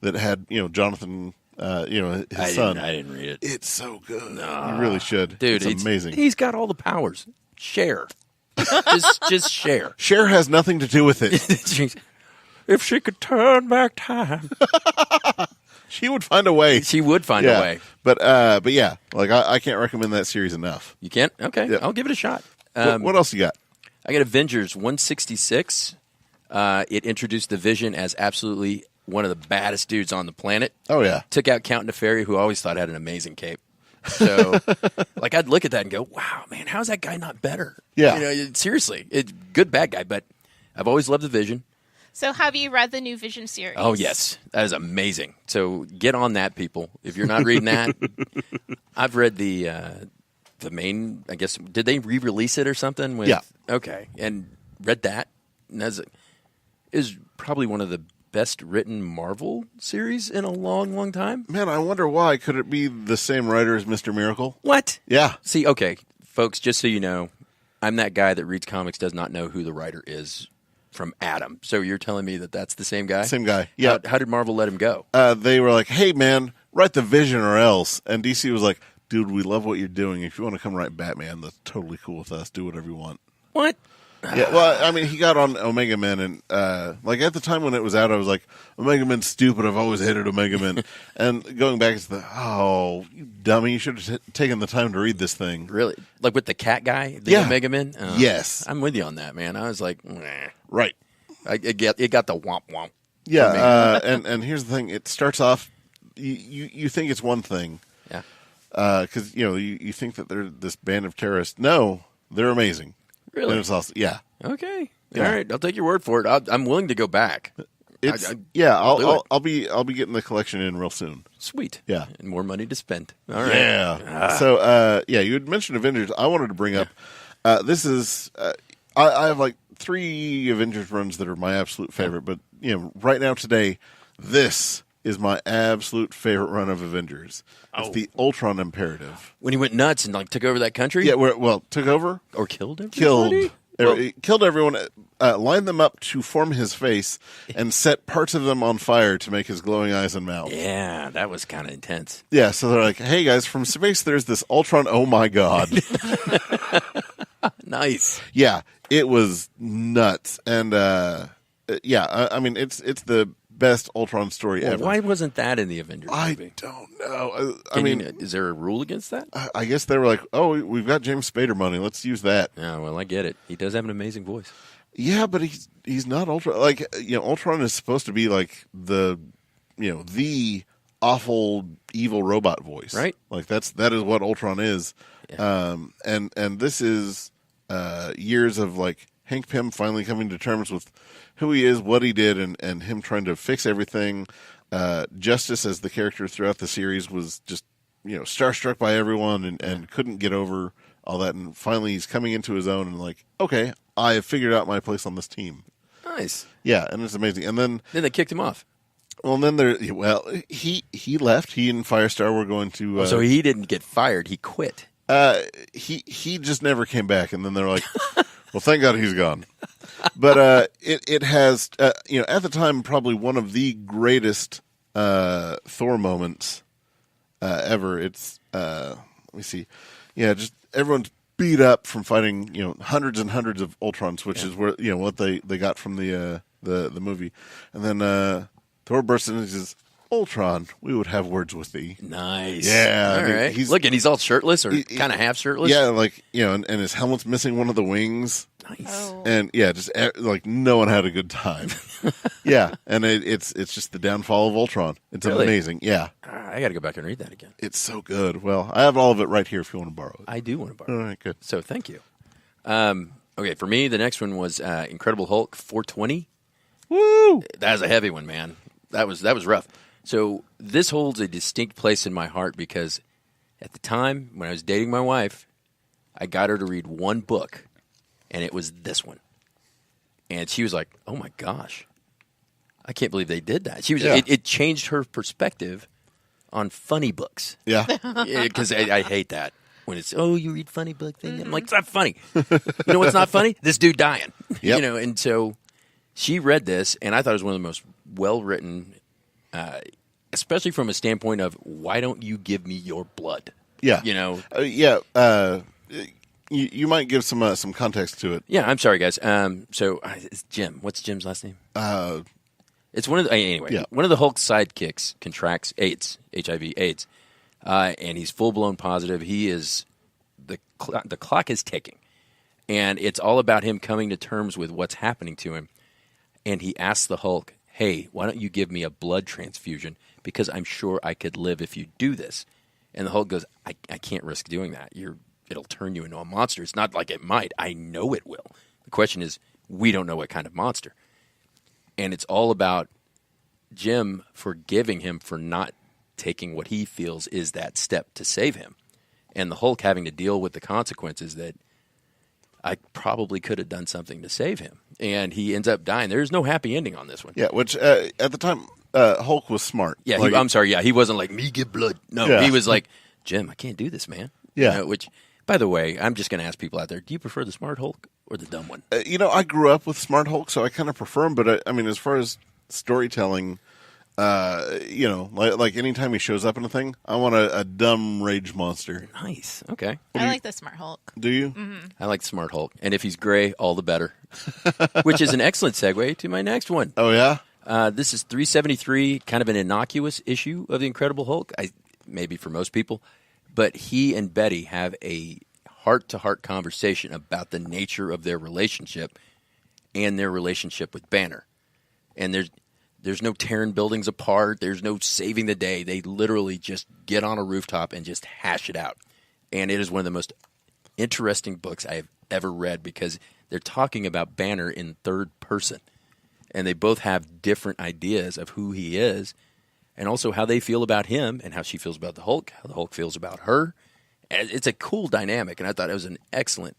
that had Jonathan, his son. I didn't read it. It's so good. You really should. Dude, it's amazing. He's got all the powers. Share. just share. Cher has nothing to do with it. If she could turn back time, She would find a way. she would find a way. But yeah, like I can't recommend that series enough. You can't? Okay, Yeah. I'll give it a shot. What else you got? I got Avengers 166. It introduced the Vision as absolutely one of the baddest dudes on the planet. Oh yeah. Took out Count Nefaria, who I always thought had an amazing cape. So, like, I'd look at that and go, wow, man, how's that guy not better? Yeah. Seriously, it's good, bad guy, but I've always loved the Vision. So have you read the new Vision series? Oh, yes. That is amazing. So get on that, people. If you're not reading that, I've read the main, I guess, did they re-release it or something? Yeah. Okay. And read that. And is probably one of the best written Marvel series in a long, long time. Man, I wonder why. Could it be the same writer as Mr. Miracle? What? Yeah. See, okay, folks, just so you know, I'm that guy that reads comics, does not know who the writer is from Adam. So you're telling me that that's the same guy? Same guy. Yeah. How did Marvel let him go? They were like, hey, man, write the Vision or else. And DC was like, dude, we love what you're doing. If you want to come write Batman, that's totally cool with us. Do whatever you want. What? Yeah, well, I mean, he got on Omega Men, and like at the time when it was out, I was like, Omega Men's stupid. I've always hated Omega Men. And going back, it's you dummy, you should have taken the time to read this thing. Really? Like with the cat guy, the Yeah. Omega Man? Yes. I'm with you on that, man. I was like, nah. Right. It got the womp womp. Yeah, and here's the thing: it starts off, you think it's one thing, Yeah. because you think that they're this band of terrorists. No, they're amazing. Really? And it's also, yeah. Okay. Yeah. All right. I'll take your word for it. I'm willing to go back. It's do I'll be getting the collection in real soon. Sweet. Yeah. And more money to spend. All right. Yeah. So you had mentioned Avengers. I wanted to bring up this is I have like 3 Avengers runs that are my absolute favorite, but right now today this is my absolute favorite run of Avengers. It's the Ultron Imperative. When he went nuts and like took over that country? Yeah, took over, Or killed everybody? killed everyone, lined them up to form his face, and set parts of them on fire to make his glowing eyes and mouth. Yeah, that was kind of intense. Yeah, so they're like, hey guys, from space there's this Ultron, oh my god. Nice. Yeah, it was nuts. And I mean, it's the best Ultron story ever. Why wasn't that in the Avengers I movie? don't know. Is there a rule against that? I guess they were like, oh, we've got James Spader money. Let's use that. Yeah, well, I get it. He does have an amazing voice. Yeah, but he's not Ultron. Like, Ultron is supposed to be like the awful evil robot voice, right? Like that is what Ultron is. Yeah. And this is years of like Hank Pym finally coming to terms with who he is, what he did, and him trying to fix everything. Justice as the character throughout the series was just starstruck by everyone and couldn't get over all that, and finally he's coming into his own and like, okay, I have figured out my place on this team. Nice. Yeah, and it's amazing. And then they kicked him off. Well, and then he left. He and Firestar were going to. So he didn't get fired. He quit. He just never came back. And then they're like, well, thank God he's gone. But it has at the time probably one of the greatest Thor moments ever. It's let me see, just everyone's beat up from fighting hundreds and hundreds of Ultrons, which is where what they got from the movie, and then Thor bursts in and says, Ultron, we would have words with thee. Nice. Yeah. All right. Look, and he's all shirtless or kind of half shirtless. Yeah, and his helmet's missing one of the wings. Nice. Oh. And just like no one had a good time. Yeah, and it's just the downfall of Ultron. It's Really? amazing. Yeah. I got to go back and read that again. It's so good. Well, I have all of it right here if you want to borrow it. I do want to borrow All right, good. So thank you. Okay, for me, the next one was Incredible Hulk 420. Woo! That was a heavy one, man. That was rough. So this holds a distinct place in my heart because at the time when I was dating my wife, I got her to read one book, and it was this one. And she was like, "Oh my gosh, I can't believe they did that." She was. Yeah. It changed her perspective on funny books. Yeah. Because I hate that when it's you read funny book thing. I'm like, it's not funny. You know what's not funny? This dude dying. Yep. And so she read this, and I thought it was one of the most well written. Especially from a standpoint of why don't you give me your blood? Yeah. You might give some context to it. Yeah, I'm sorry, guys. So it's Jim. What's Jim's last name? It's one of the anyway. Yeah. One of the Hulk's sidekicks contracts AIDS, HIV/AIDS, and he's full blown positive. He is the clock is ticking, and it's all about him coming to terms with what's happening to him. And he asks the Hulk, "Hey, why don't you give me a blood transfusion? Because I'm sure I could live if you do this." And the Hulk goes, I can't risk doing that. It'll turn you into a monster. It's not like it might. I know it will. The question is, we don't know what kind of monster. And it's all about Jim forgiving him for not taking what he feels is that step to save him. And the Hulk having to deal with the consequences that I probably could have done something to save him. And he ends up dying. There's no happy ending on this one. Yeah, which at the time, Hulk was smart. Yeah, Like, I'm sorry. Yeah, he wasn't like, me get blood. No, Yeah. he was like, Jim, I can't do this, man. Yeah. Which, by the way, I'm just going to ask people out there, do you prefer the smart Hulk or the dumb one? I grew up with Smart Hulk, so I kind of prefer him. But I mean, as far as storytelling, like anytime he shows up in a thing, I want a dumb rage monster. Nice. Okay. I like the Smart Hulk. Do you? Mm-hmm. I like the smart Hulk. And if he's gray, all the better. Which is an excellent segue to my next one. Oh yeah. This is 373, kind of an innocuous issue of the Incredible Hulk, maybe for most people. But he and Betty have a heart-to-heart conversation about the nature of their relationship and their relationship with Banner. And there's no tearing buildings apart. There's no saving the day. They literally just get on a rooftop and just hash it out. And it is one of the most interesting books I have ever read because they're talking about Banner in third person. And they both have different ideas of who he is and also how they feel about him and how she feels about the Hulk, how the Hulk feels about her. And it's a cool dynamic, and I thought it was an excellent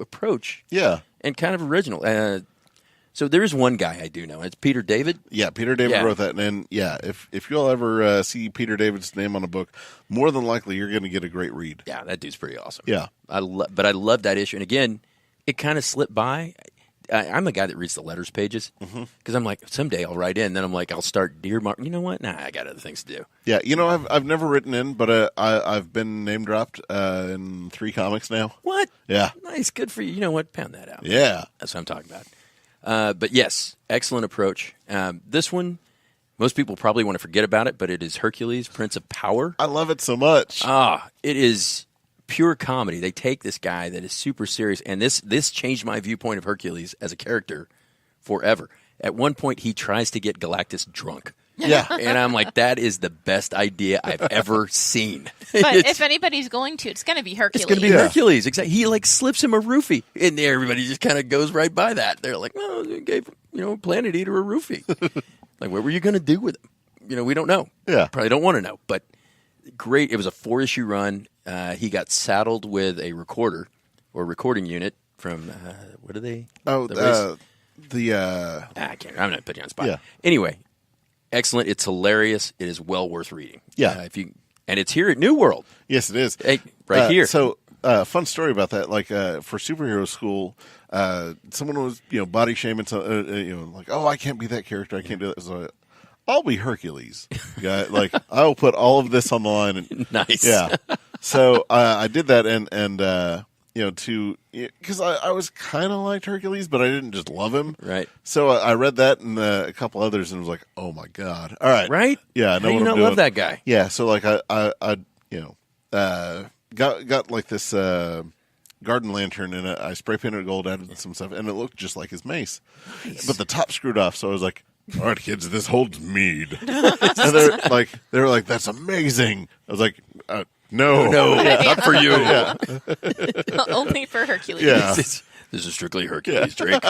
approach. Yeah. And kind of original. So there is one guy I do know. It's Peter David. Yeah, Peter David wrote that. And if you'll ever see Peter David's name on a book, more than likely you're going to get a great read. Yeah, that dude's pretty awesome. Yeah. But I love that issue. And again, it kind of slipped by. I'm a guy that reads the letters pages because I'm like, someday I'll write in. Then I'm like, I'll start Dear Mark. You know what? Nah, I got other things to do. Yeah, I've never written in, but I've been name dropped in 3 comics now. What? Yeah. Nice. Good for you. You know what? Pound that out. Yeah. That's what I'm talking about. But yes, excellent approach. This one, most people probably want to forget about it, but it is Hercules, Prince of Power. I love it so much. It is pure comedy. They take this guy that is super serious, and this changed my viewpoint of Hercules as a character forever. At one point, he tries to get Galactus drunk. Yeah. And I'm like, that is the best idea I've ever seen. But if anybody's going to, it's going to be Hercules. It's going to be Hercules. Exactly. He slips him a roofie, and everybody just kind of goes right by that. They're like, "Oh, they gave Planet Eater a roofie." Like, what were you going to do with him? We don't know. Yeah. Probably don't want to know. But great. It was a 4-issue run. He got saddled with a recorder or recording unit from what are they? I can't. I'm not putting you on the spot. Yeah. Anyway, excellent. It's hilarious. It is well worth reading. Yeah. And it's here at New World. Yes, it is. Hey, right here. So, fun story about that. Like for superhero school, someone was body shaming. Like, oh, I can't be that character. I can't do that. So I'll be Hercules. Like I'll put all of this on the line. And, nice. Yeah. So I did that, and because I was kind of like Hercules, but I didn't just love him. Right. So I read that and a couple others, and was like, oh my god! All right. Right. Yeah. I know How what you I'm not doing. love that guy? Yeah. So like I got like this garden lantern, and I spray painted it gold, added some stuff, and it looked just like his mace. Nice. But the top screwed off, so I was like, all right, kids, this holds mead. And they were like, that's amazing. I was like, no, not for you. Yeah. Only for Hercules. Yeah. This is strictly Hercules, Drake.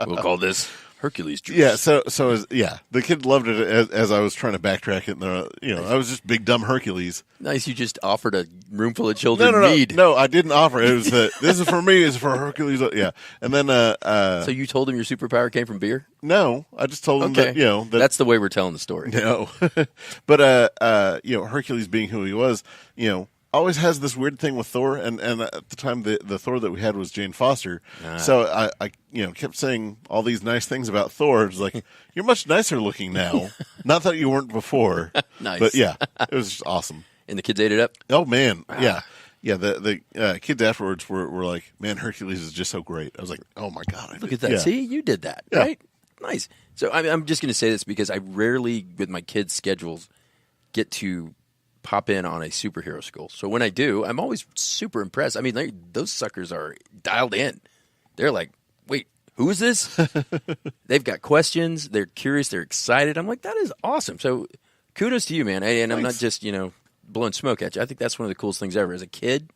We'll call this Hercules juice. Yeah, the kid loved it as I was trying to backtrack it. And I was just big dumb Hercules. Nice. You just offered a room full of children No, mead. no, I didn't offer it. It was this is for me. It's for Hercules. Yeah, and then So you told him your superpower came from beer? no, I just told him Okay. that That's the way we're telling the story. no, but Hercules being who he was, always has this weird thing with Thor, and at the time the Thor that we had was Jane Foster, so I kept saying all these nice things about Thor. It's like, you're much nicer looking now. Not that you weren't before. Nice. But yeah, it was just awesome. And the kids ate it up? Oh man, yeah. The kids afterwards were like, man, Hercules is just so great. I was like, oh my god, Look at that. Yeah. See, you did that, Yeah. right? Nice. So I'm just going to say this because I rarely, with my kids' schedules, get to pop in on a superhero school. So when I do, I'm always super impressed. I mean, those suckers are dialed in. They're like, wait, who is this? They've got questions. They're curious. They're excited. I'm like, that is awesome. So kudos to you, man. And I'm not just, blowing smoke at you. I think that's one of the coolest things ever. As a kid,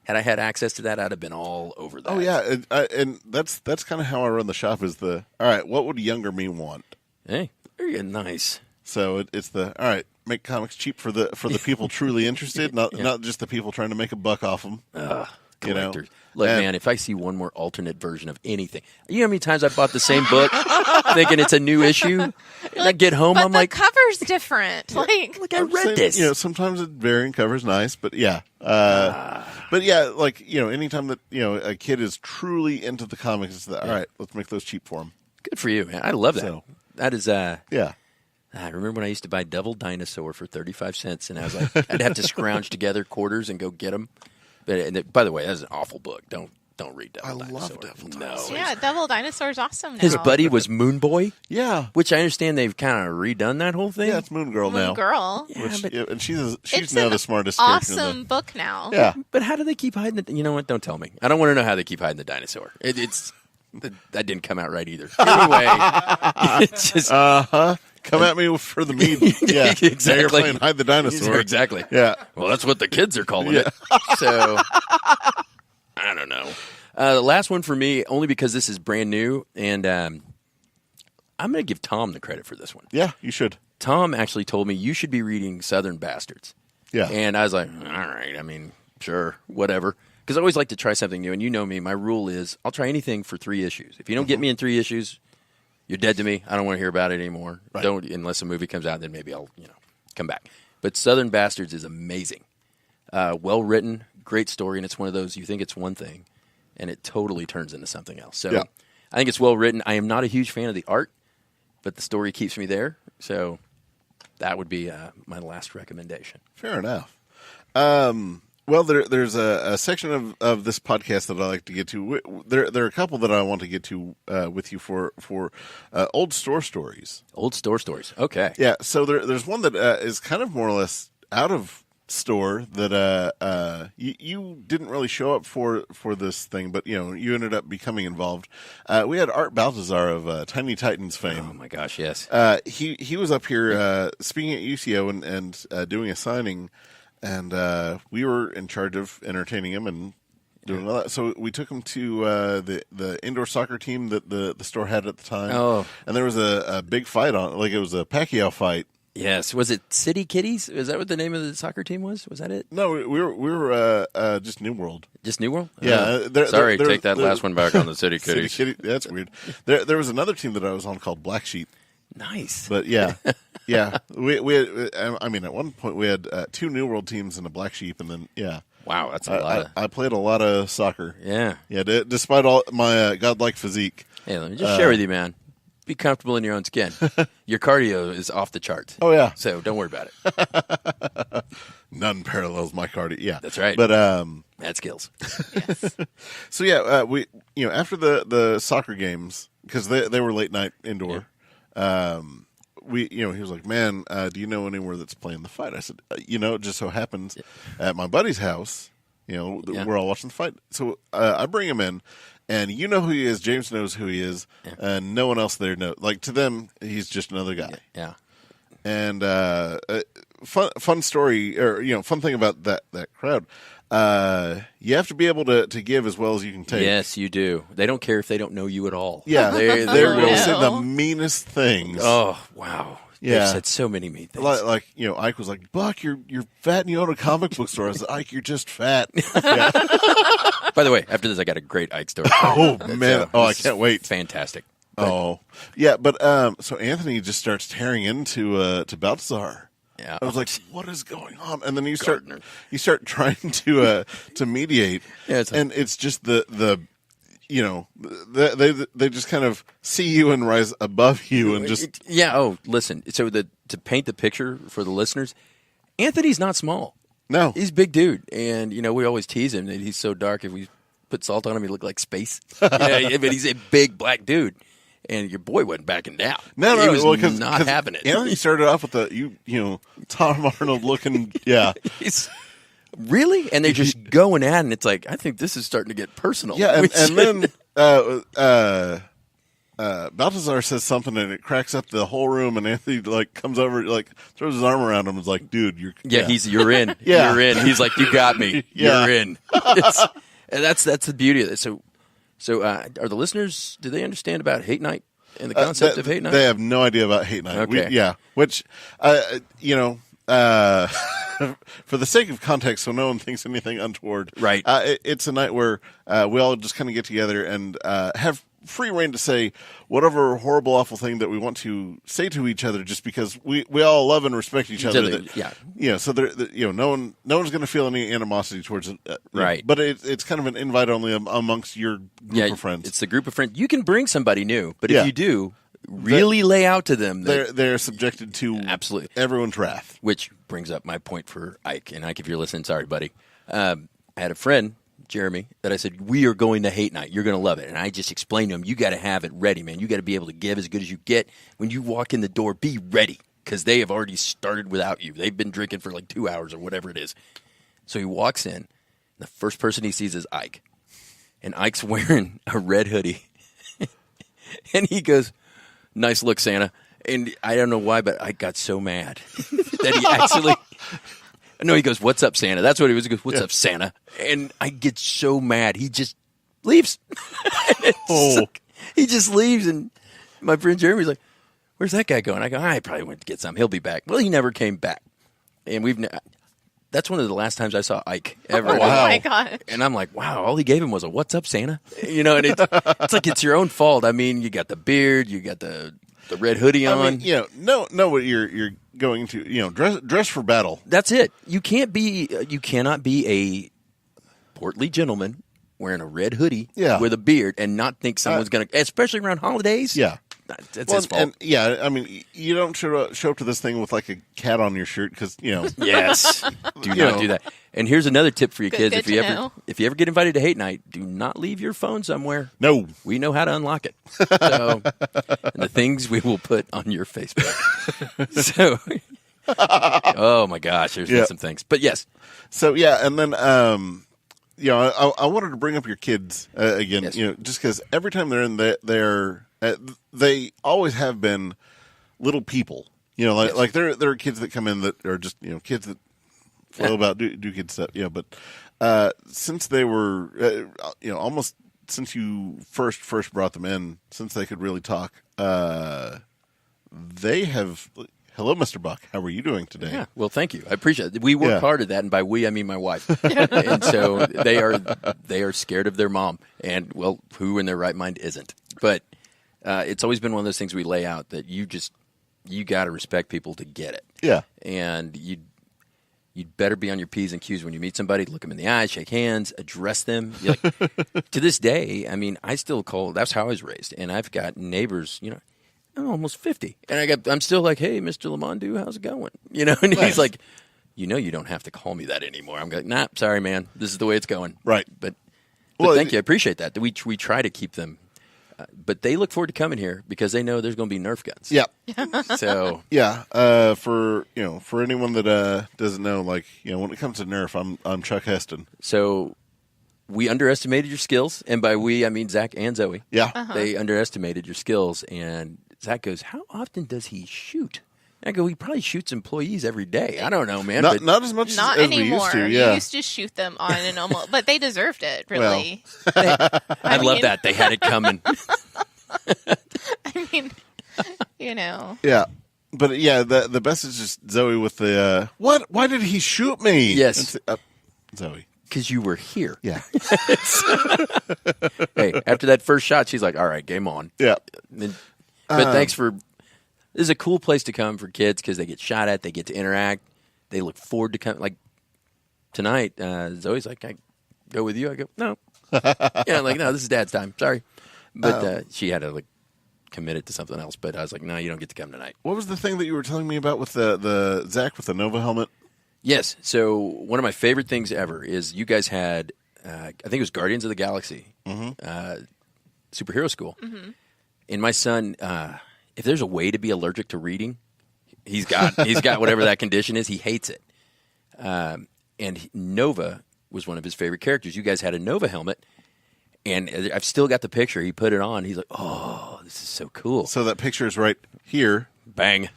had I had access to that, I'd have been all over that. Oh yeah, and that's kind of how I run the shop. Is all right? What would younger me want? Hey, very good. Nice. So it's all right. Make comics cheap for the people truly interested, not just the people trying to make a buck off them. Collectors. Look, man, if I see one more alternate version of anything, you know how many times I bought the same book thinking it's a new issue? And I get home, But I'm the like, cover's different. Like, I read this. Sometimes a variant cover's nice, but yeah. But yeah, anytime that a kid is truly into the comics, it's all right. Let's make those cheap for them. Good for you, man. I love that. So, That is, yeah. I remember when I used to buy Devil Dinosaur for 35 cents, and I was like, I'd have to scrounge together quarters and go get them. But by the way, that's an awful book. Don't read Devil Dinosaur. I love Devil Dinosaur. yeah, Devil Dinosaur's awesome now. His buddy was Moon Boy, Yeah. which I understand they've kind of redone that whole thing. Yeah, it's Moon Girl now. Moon Girl. Yeah, Which, but, and she's It's now an the smartest character in Awesome book now. Yeah. but how do they keep hiding the? You know what? Don't tell me. I don't want to know how they keep hiding the dinosaur. That didn't come out right either. Anyway, it's just Come at me for the mead. Yeah. Exactly. Now you're playing hide the dinosaur. Exactly. Yeah. Well, that's what the kids are calling it. So I don't know. The last one for me, only because this is brand new, and I'm going to give Tom the credit for this one. Yeah, you should. Tom actually told me you should be reading Southern Bastards. Yeah. And I was like, all right, I mean, sure, whatever. Because I always like to try something new, and you know me, my rule is I'll try anything for 3 issues. If you don't get me in 3 issues, you're dead to me. I don't want to hear about it anymore. Right. Don't, unless a movie comes out, then maybe I'll come back. But Southern Bastards is amazing. Well written, great story, and it's one of those you think it's one thing, and it totally turns into something else. So Yeah. I think it's well written. I am not a huge fan of the art, but the story keeps me there. So that would be my last recommendation. Fair enough. Well, there's a section of this podcast that I like to get to. There are a couple that I want to get to with you for old store stories. Old store stories. Okay. Yeah, so there's one that is kind of more or less out of store that you didn't really show up for this thing, but you ended up becoming involved. We had Art Baltazar of Tiny Titans fame. Oh my gosh, yes. He was up here speaking at UCO and doing a signing. And we were in charge of entertaining him and doing all that. So we took him to the indoor soccer team that the store had at the time. Oh. And there was a big fight on, like it was a Pacquiao fight Yes. Was it City Kitties? Is that what the name of the soccer team was? Was that it? No, we were just New World. Just New World? Yeah. Sorry, take that last one back on the City City Kitties. Kitty, that's weird. There was another team that I was on called Black Sheep. Nice. But yeah, yeah. We had, I mean, at one point we had 2 New World teams and a Black Sheep, and then yeah. Wow, that's a lot. I played a lot of soccer. Yeah. Yeah. Despite all my godlike physique. Hey, let me just share with you, man. Be comfortable in your own skin. Your cardio is off the charts. Oh yeah. So don't worry about it. None parallels my cardio. Yeah, That's right. But Mad skills. Yes. so yeah, we after the soccer games, because they were late night indoor. He was like, man, do you know anywhere that's playing the fight? I said, it just so happens at my buddy's house. We're all watching the fight. So I bring him in, and you know who he is. James knows who he is, and no one else there knows. Like, to them, he's just another guy. Yeah. And fun story, or fun thing about that crowd. You have to be able to give as well as you can take. Yes, you do. They don't care if they don't know you at all. Yeah, They're going to no. say the meanest things. Oh, wow. Yeah. They've said so many mean things. Like Ike was like, Buck, you're fat and you own a comic book store. I said, Ike, you're just fat. By the way, after this, I got a great Ike story. Oh, man. I can't wait. Fantastic. Oh, yeah. But so Anthony just starts tearing into to Balthazar. Yeah. I was like, what is going on? And then you start trying to mediate. Yeah, and it's just they just kind of see you and rise above you and just Yeah. Oh, listen. So to paint the picture for the listeners, Anthony's not small. no. He's a big dude, and we always tease him that he's so dark. If we put salt on him, he look like space. But he's a big black dude, and your boy wasn't backing down. No, he was well, not having it. Anthony started off with the Tom Arnold looking, yeah, Really? And they're just going at it, and it's like, I think this is starting to get personal. yeah, and then Balthazar says something, and it cracks up the whole room, and Anthony comes over, throws his arm around him, and is like, "Dude, you're you're in, Yeah. you're in." He's like, "You got me, Yeah. you're in." And that's the beauty of it. So, are the listeners? Do they understand about hate night and the concept of hate night? They have no idea about hate night. Okay. Which for the sake of context, so no one thinks anything untoward. Right. It's a night where we all just kind of get together and have free reign to say whatever horrible, awful thing that we want to say to each other, just because we all love and respect each other. So no one's going to feel any animosity towards it. Right. But it's kind of an invite only amongst your group of friends. It's the group of friends. You can bring somebody new, but Yeah. if you do, really lay out to them that They're subjected to Absolutely. everyone's wrath. Which brings up my point for Ike. And Ike, if you're listening, sorry, buddy. I had a friend, Jeremy, that I said, we are going to hate night. You're going to love it. And I just explained to him, you got to have it ready, man. You got to be able to give as good as you get. When you walk in the door, be ready, because they have already started without you. They've been drinking for 2 hours or whatever it is. So he walks in. The first person he sees is Ike. And Ike's wearing a red hoodie. And he goes, "Nice look, Santa." And I don't know why, but I got so mad that he actually... No, he goes, "What's up, Santa?" That's what he was. He goes, "What's up, Santa?" And I get so mad. He just leaves. He just leaves. And my friend Jeremy's like, "Where's that guy going?" I go, "I probably went to get some. He'll be back." Well, he never came back. And that's one of the last times I saw Ike ever. Oh my God. And I'm like, wow, all he gave him was a "What's up, Santa?" And it's like it's your own fault. I mean, you got the beard, you got the red hoodie on. I mean, know what you're going to, dress for battle. That's it. You cannot be a portly gentleman wearing a red hoodie with a beard and not think someone's going to, especially around holidays. Yeah. That's his fault. And, I mean, you don't show up to this thing with a cat on your shirt because, Yes. Do not do that. And here's another tip for you kids. Good If you ever get invited to hate night, do not leave your phone somewhere. No. We know how to unlock it. So, and the things we will put on your Facebook. So, oh my gosh, there's been some things. But yes. So, and then, I wanted to bring up your kids again, Yes. just because every time they're in there, they always have been little people. Like there are kids that come in that are just kids that flow about do kid stuff. But since they were almost since you first brought them in, since they could really talk, they have hello, Mr. Buck. How are you doing today? Yeah, well, thank you. I appreciate it. We work hard at that, and by we, I mean my wife. And so they are scared of their mom, and, well, who in their right mind isn't? But it's always been one of those things we lay out that you got to respect people to get it. Yeah. And you'd better be on your P's and Q's when you meet somebody. Look them in the eyes, shake hands, address them. To this day, I mean, I still call. That's how I was raised, and I've got neighbors. I'm almost 50, and I'm still like, "Hey, Mr. Lamondu, how's it going?" And he's like, "You don't have to call me that anymore." I'm like, "Nah, sorry, man. This is the way it's going." Right. But thank you. I appreciate that. We try to keep them. But they look forward to coming here because they know there's going to be Nerf guns. Yeah. So yeah, for anyone that doesn't know, when it comes to Nerf, I'm Chuck Heston. So we underestimated your skills, and by we I mean Zach and Zoe. Yeah, They underestimated your skills, and Zach goes, "How often does he shoot?" I go, "He probably shoots employees every day." I don't know, man. Not as much not as anymore. we used to. Yeah, You used to shoot them on and almost, but they deserved it. Really, I love that they had it coming. I mean, Yeah, but the best is just Zoe with the what? Why did he shoot me? Yes, Zoe, because you were here. Yeah. Hey, after that first shot, she's like, "All right, game on." Yeah. But thanks for. This is a cool place to come for kids because they get shot at, they get to interact, they look forward to coming. Like tonight, Zoe's like, "Can I go with you?" I go, "No." No, this is Dad's time. Sorry, but she had to commit it to something else. But I was like, "No, you don't get to come tonight." What was the thing that you were telling me about with the Zach with the Nova helmet? Yes. So one of my favorite things ever is you guys had, I think it was Guardians of the Galaxy, superhero school, and my son. If there's a way to be allergic to reading, he's got whatever that condition is. He hates it. And Nova was one of his favorite characters. You guys had a Nova helmet, and I've still got the picture. He put it on. He's like, "Oh, this is so cool." So that picture is right here. Bang.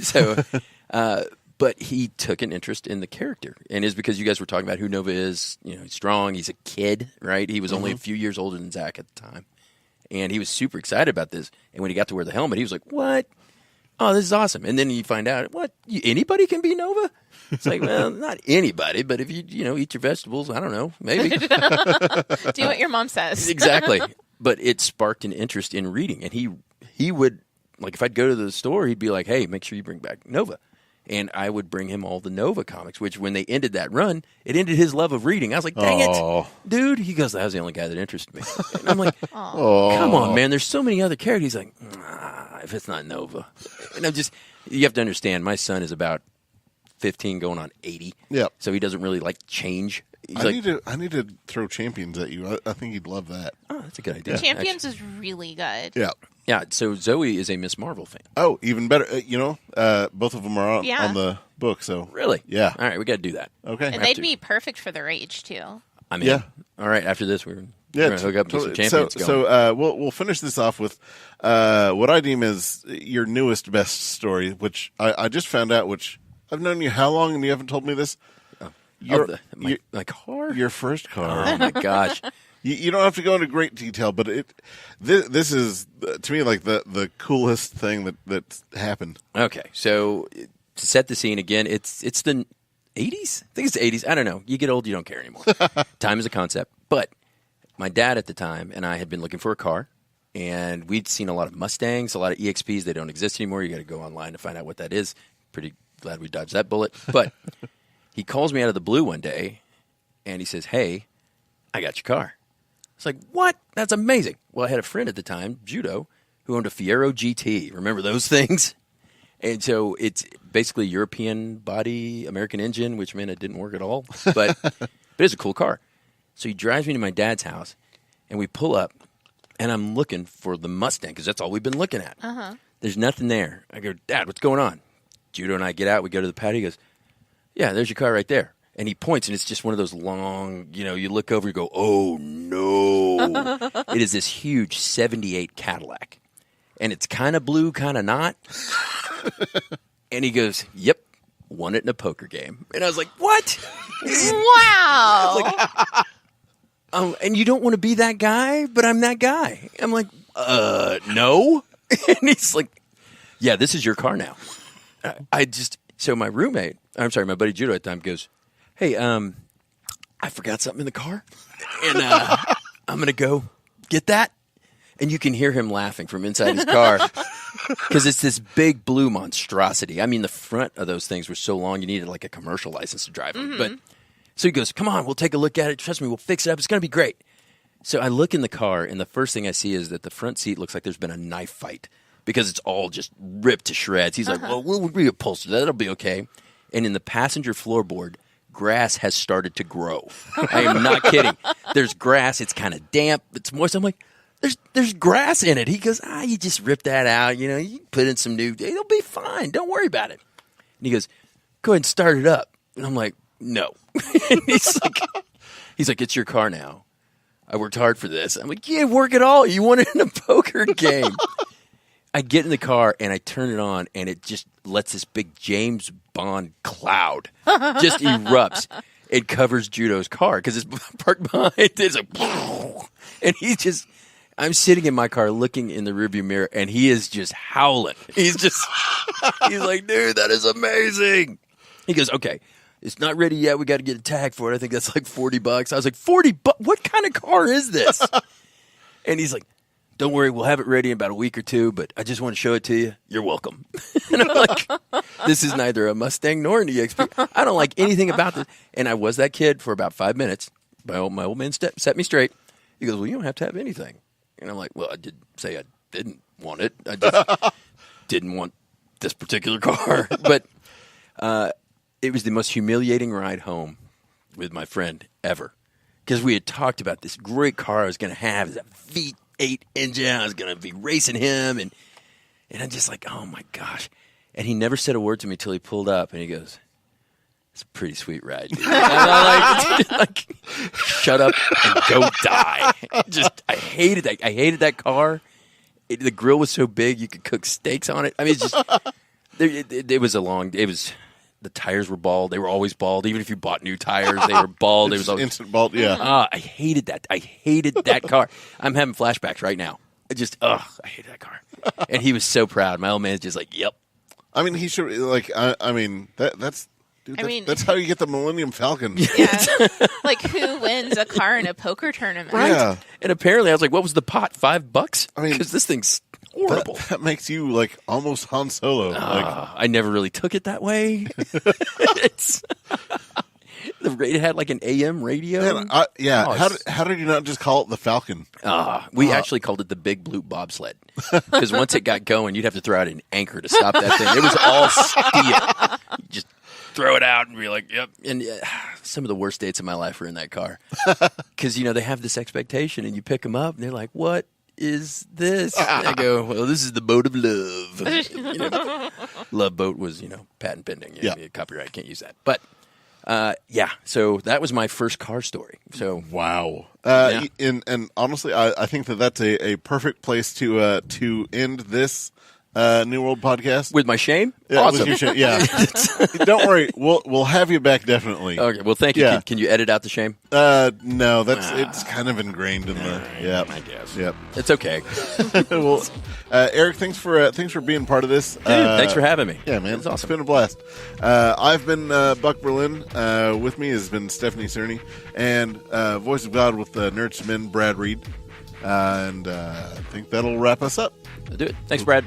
So, but he took an interest in the character, and it's because you guys were talking about who Nova is. He's strong. He's a kid, right? He was only a few years older than Zach at the time. And he was super excited about this. And when he got to wear the helmet, he was like, "What? Oh, this is awesome." And then you find out, what? Anybody can be Nova? It's like, well, not anybody, but if you eat your vegetables, I don't know, maybe. do what your mom says. Exactly. But it sparked an interest in reading. And he would, if I'd go to the store, he'd be like, "Hey, make sure you bring back Nova." And I would bring him all the Nova comics, which when they ended that run, it ended his love of reading. I was like, "Dang it, dude." He goes, "That was the only guy that interested me." And I'm like, "Come on, man. There's so many other characters." He's like, "If it's not Nova." And you have to understand, my son is about 15 going on 80. Yeah. So he doesn't really like change. I need to throw Champions at you. I think you'd love that. Oh, that's a good idea. Champions is really good. Yeah. Yeah, so Zoe is a Miss Marvel fan. Oh, even better. Both of them are on the book. So really, yeah. All right, we got to do that. Okay, and they'd be perfect for their age too. I mean, yeah. All right, after this, we're going to hook up to some Champions. So we'll finish this off with what I deem as your newest best story, which I just found out. Which I've known you how long, and you haven't told me this. My car, your first car. Oh my gosh. You don't have to go into great detail, but this is to me like the coolest thing that happened. Okay, so to set the scene again, it's the 80s. I think it's the 80s. I don't know. You get old, you don't care anymore. Time is a concept. But my dad at the time and I had been looking for a car, and we'd seen a lot of Mustangs, a lot of EXPs. They don't exist anymore. You got to go online to find out what that is. Pretty glad we dodged that bullet. But he calls me out of the blue one day, and he says, "Hey, I got your car." It's like, "What? That's amazing." Well, I had a friend at the time, Judo, who owned a Fiero GT. Remember those things? And so it's basically European body, American engine, which meant it didn't work at all. But it's a cool car. So he drives me to my dad's house, and we pull up, and I'm looking for the Mustang because that's all we've been looking at. There's nothing there. I go, "Dad, what's going on?" Judo and I get out. We go to the patio. He goes, "Yeah, there's your car right there." And he points, and it's just one of those long, you look over, you go, "Oh, no." It is this huge 78 Cadillac. And it's kind of blue, kind of not. And he goes, "Yep, won it in a poker game." And I was like, "What?" Wow. And you don't want to be that guy, but I'm that guy. I'm like, no. And he's like, "Yeah, this is your car now." So my my buddy Judo at the time goes, hey, I forgot something in the car, and I'm going to go get that. And you can hear him laughing from inside his car because it's this big blue monstrosity. I mean, the front of those things were so long you needed like a commercial license to drive them. But so he goes, come on, we'll take a look at it. Trust me, we'll fix it up. It's going to be great. So I look in the car, and the first thing I see is that the front seat looks like there's been a knife fight because it's all just ripped to shreds. He's like, well, we'll reupholster that. That'll be okay. And in the passenger floorboard, grass has started to grow. I am not kidding. There's grass. It's kind of damp. It's moist. I'm like, there's grass in it. He goes, you just rip that out. You know, you put in some new. It'll be fine. Don't worry about it. And he goes, go ahead and start it up. And I'm like, no. And he's like, it's your car now. I worked hard for this. I'm like, yeah, work it all. You won it in a poker game. I get in the car and I turn it on, and it just lets this big James Bond cloud just erupts. It covers Judo's car because it's parked behind. It's like, and I'm sitting in my car looking in the rearview mirror, and he is just howling. He's like, dude, that is amazing. He goes, okay, it's not ready yet. We got to get a tag for it. I think that's like $40. I was like, $40? What kind of car is this? And he's like, don't worry, we'll have it ready in about a week or two, but I just want to show it to you. You're welcome. And I'm like, this is neither a Mustang nor an EXP. I don't like anything about this. And I was that kid for about 5 minutes. My old man set me straight. He goes, well, you don't have to have anything. And I'm like, well, I did say I didn't want it. I just didn't want this particular car. But it was the most humiliating ride home with my friend ever. Because we had talked about this great car I was going to have. It's a V8 engine. I was going to be racing him. And I'm just like, oh, my gosh. And he never said a word to me until he pulled up. And he goes, it's a pretty sweet ride, dude. And I'm like, shut up and go die. I hated that. I hated that car. The grill was so big you could cook steaks on it. I mean, it's just the tires were bald. They were always bald. Even if you bought new tires, they were bald. It was always instant bald. Yeah. I hated that. I hated that car. I'm having flashbacks right now. I hated that car. And he was so proud. My old man's just like, yep. I mean, he should that's how you get the Millennium Falcon. Yeah. Like, who wins a car in a poker tournament? Right. Yeah. And apparently I was like, what was the pot? $5? I mean, because this thing's horrible. That makes you like almost Han Solo. I never really took it that way. It had like an AM radio. Man, how did you not just call it the Falcon? We actually called it the Big Blue Bobsled because once it got going, you'd have to throw out an anchor to stop that thing. It was all steel. You just throw it out and be like, yep. And some of the worst dates of my life were in that car because they have this expectation, and you pick them up, and they're like, "What is this?" And I go, "Well, this is the boat of love." Love Boat was patent pending. Copyright, can't use that, but. So that was my first car story. So wow, and honestly, I think that's a perfect place to end this New World podcast with my shame. Yeah, awesome. With your shame. Yeah, don't worry, we'll have you back definitely. Okay, well, thank you. Yeah. Can you edit out the shame? No, it's kind of ingrained in the. Yeah, I guess. Yep, it's okay. Well, Eric, thanks for being part of this. Thanks for having me. Yeah, man, it's awesome. It's been a blast. I've been Buck Berlin. With me has been Stephanie Cerny, and Voice of God with Nerds to Men, Brad Reed. And I think that'll wrap us up. I'll do it. Thanks, Brad.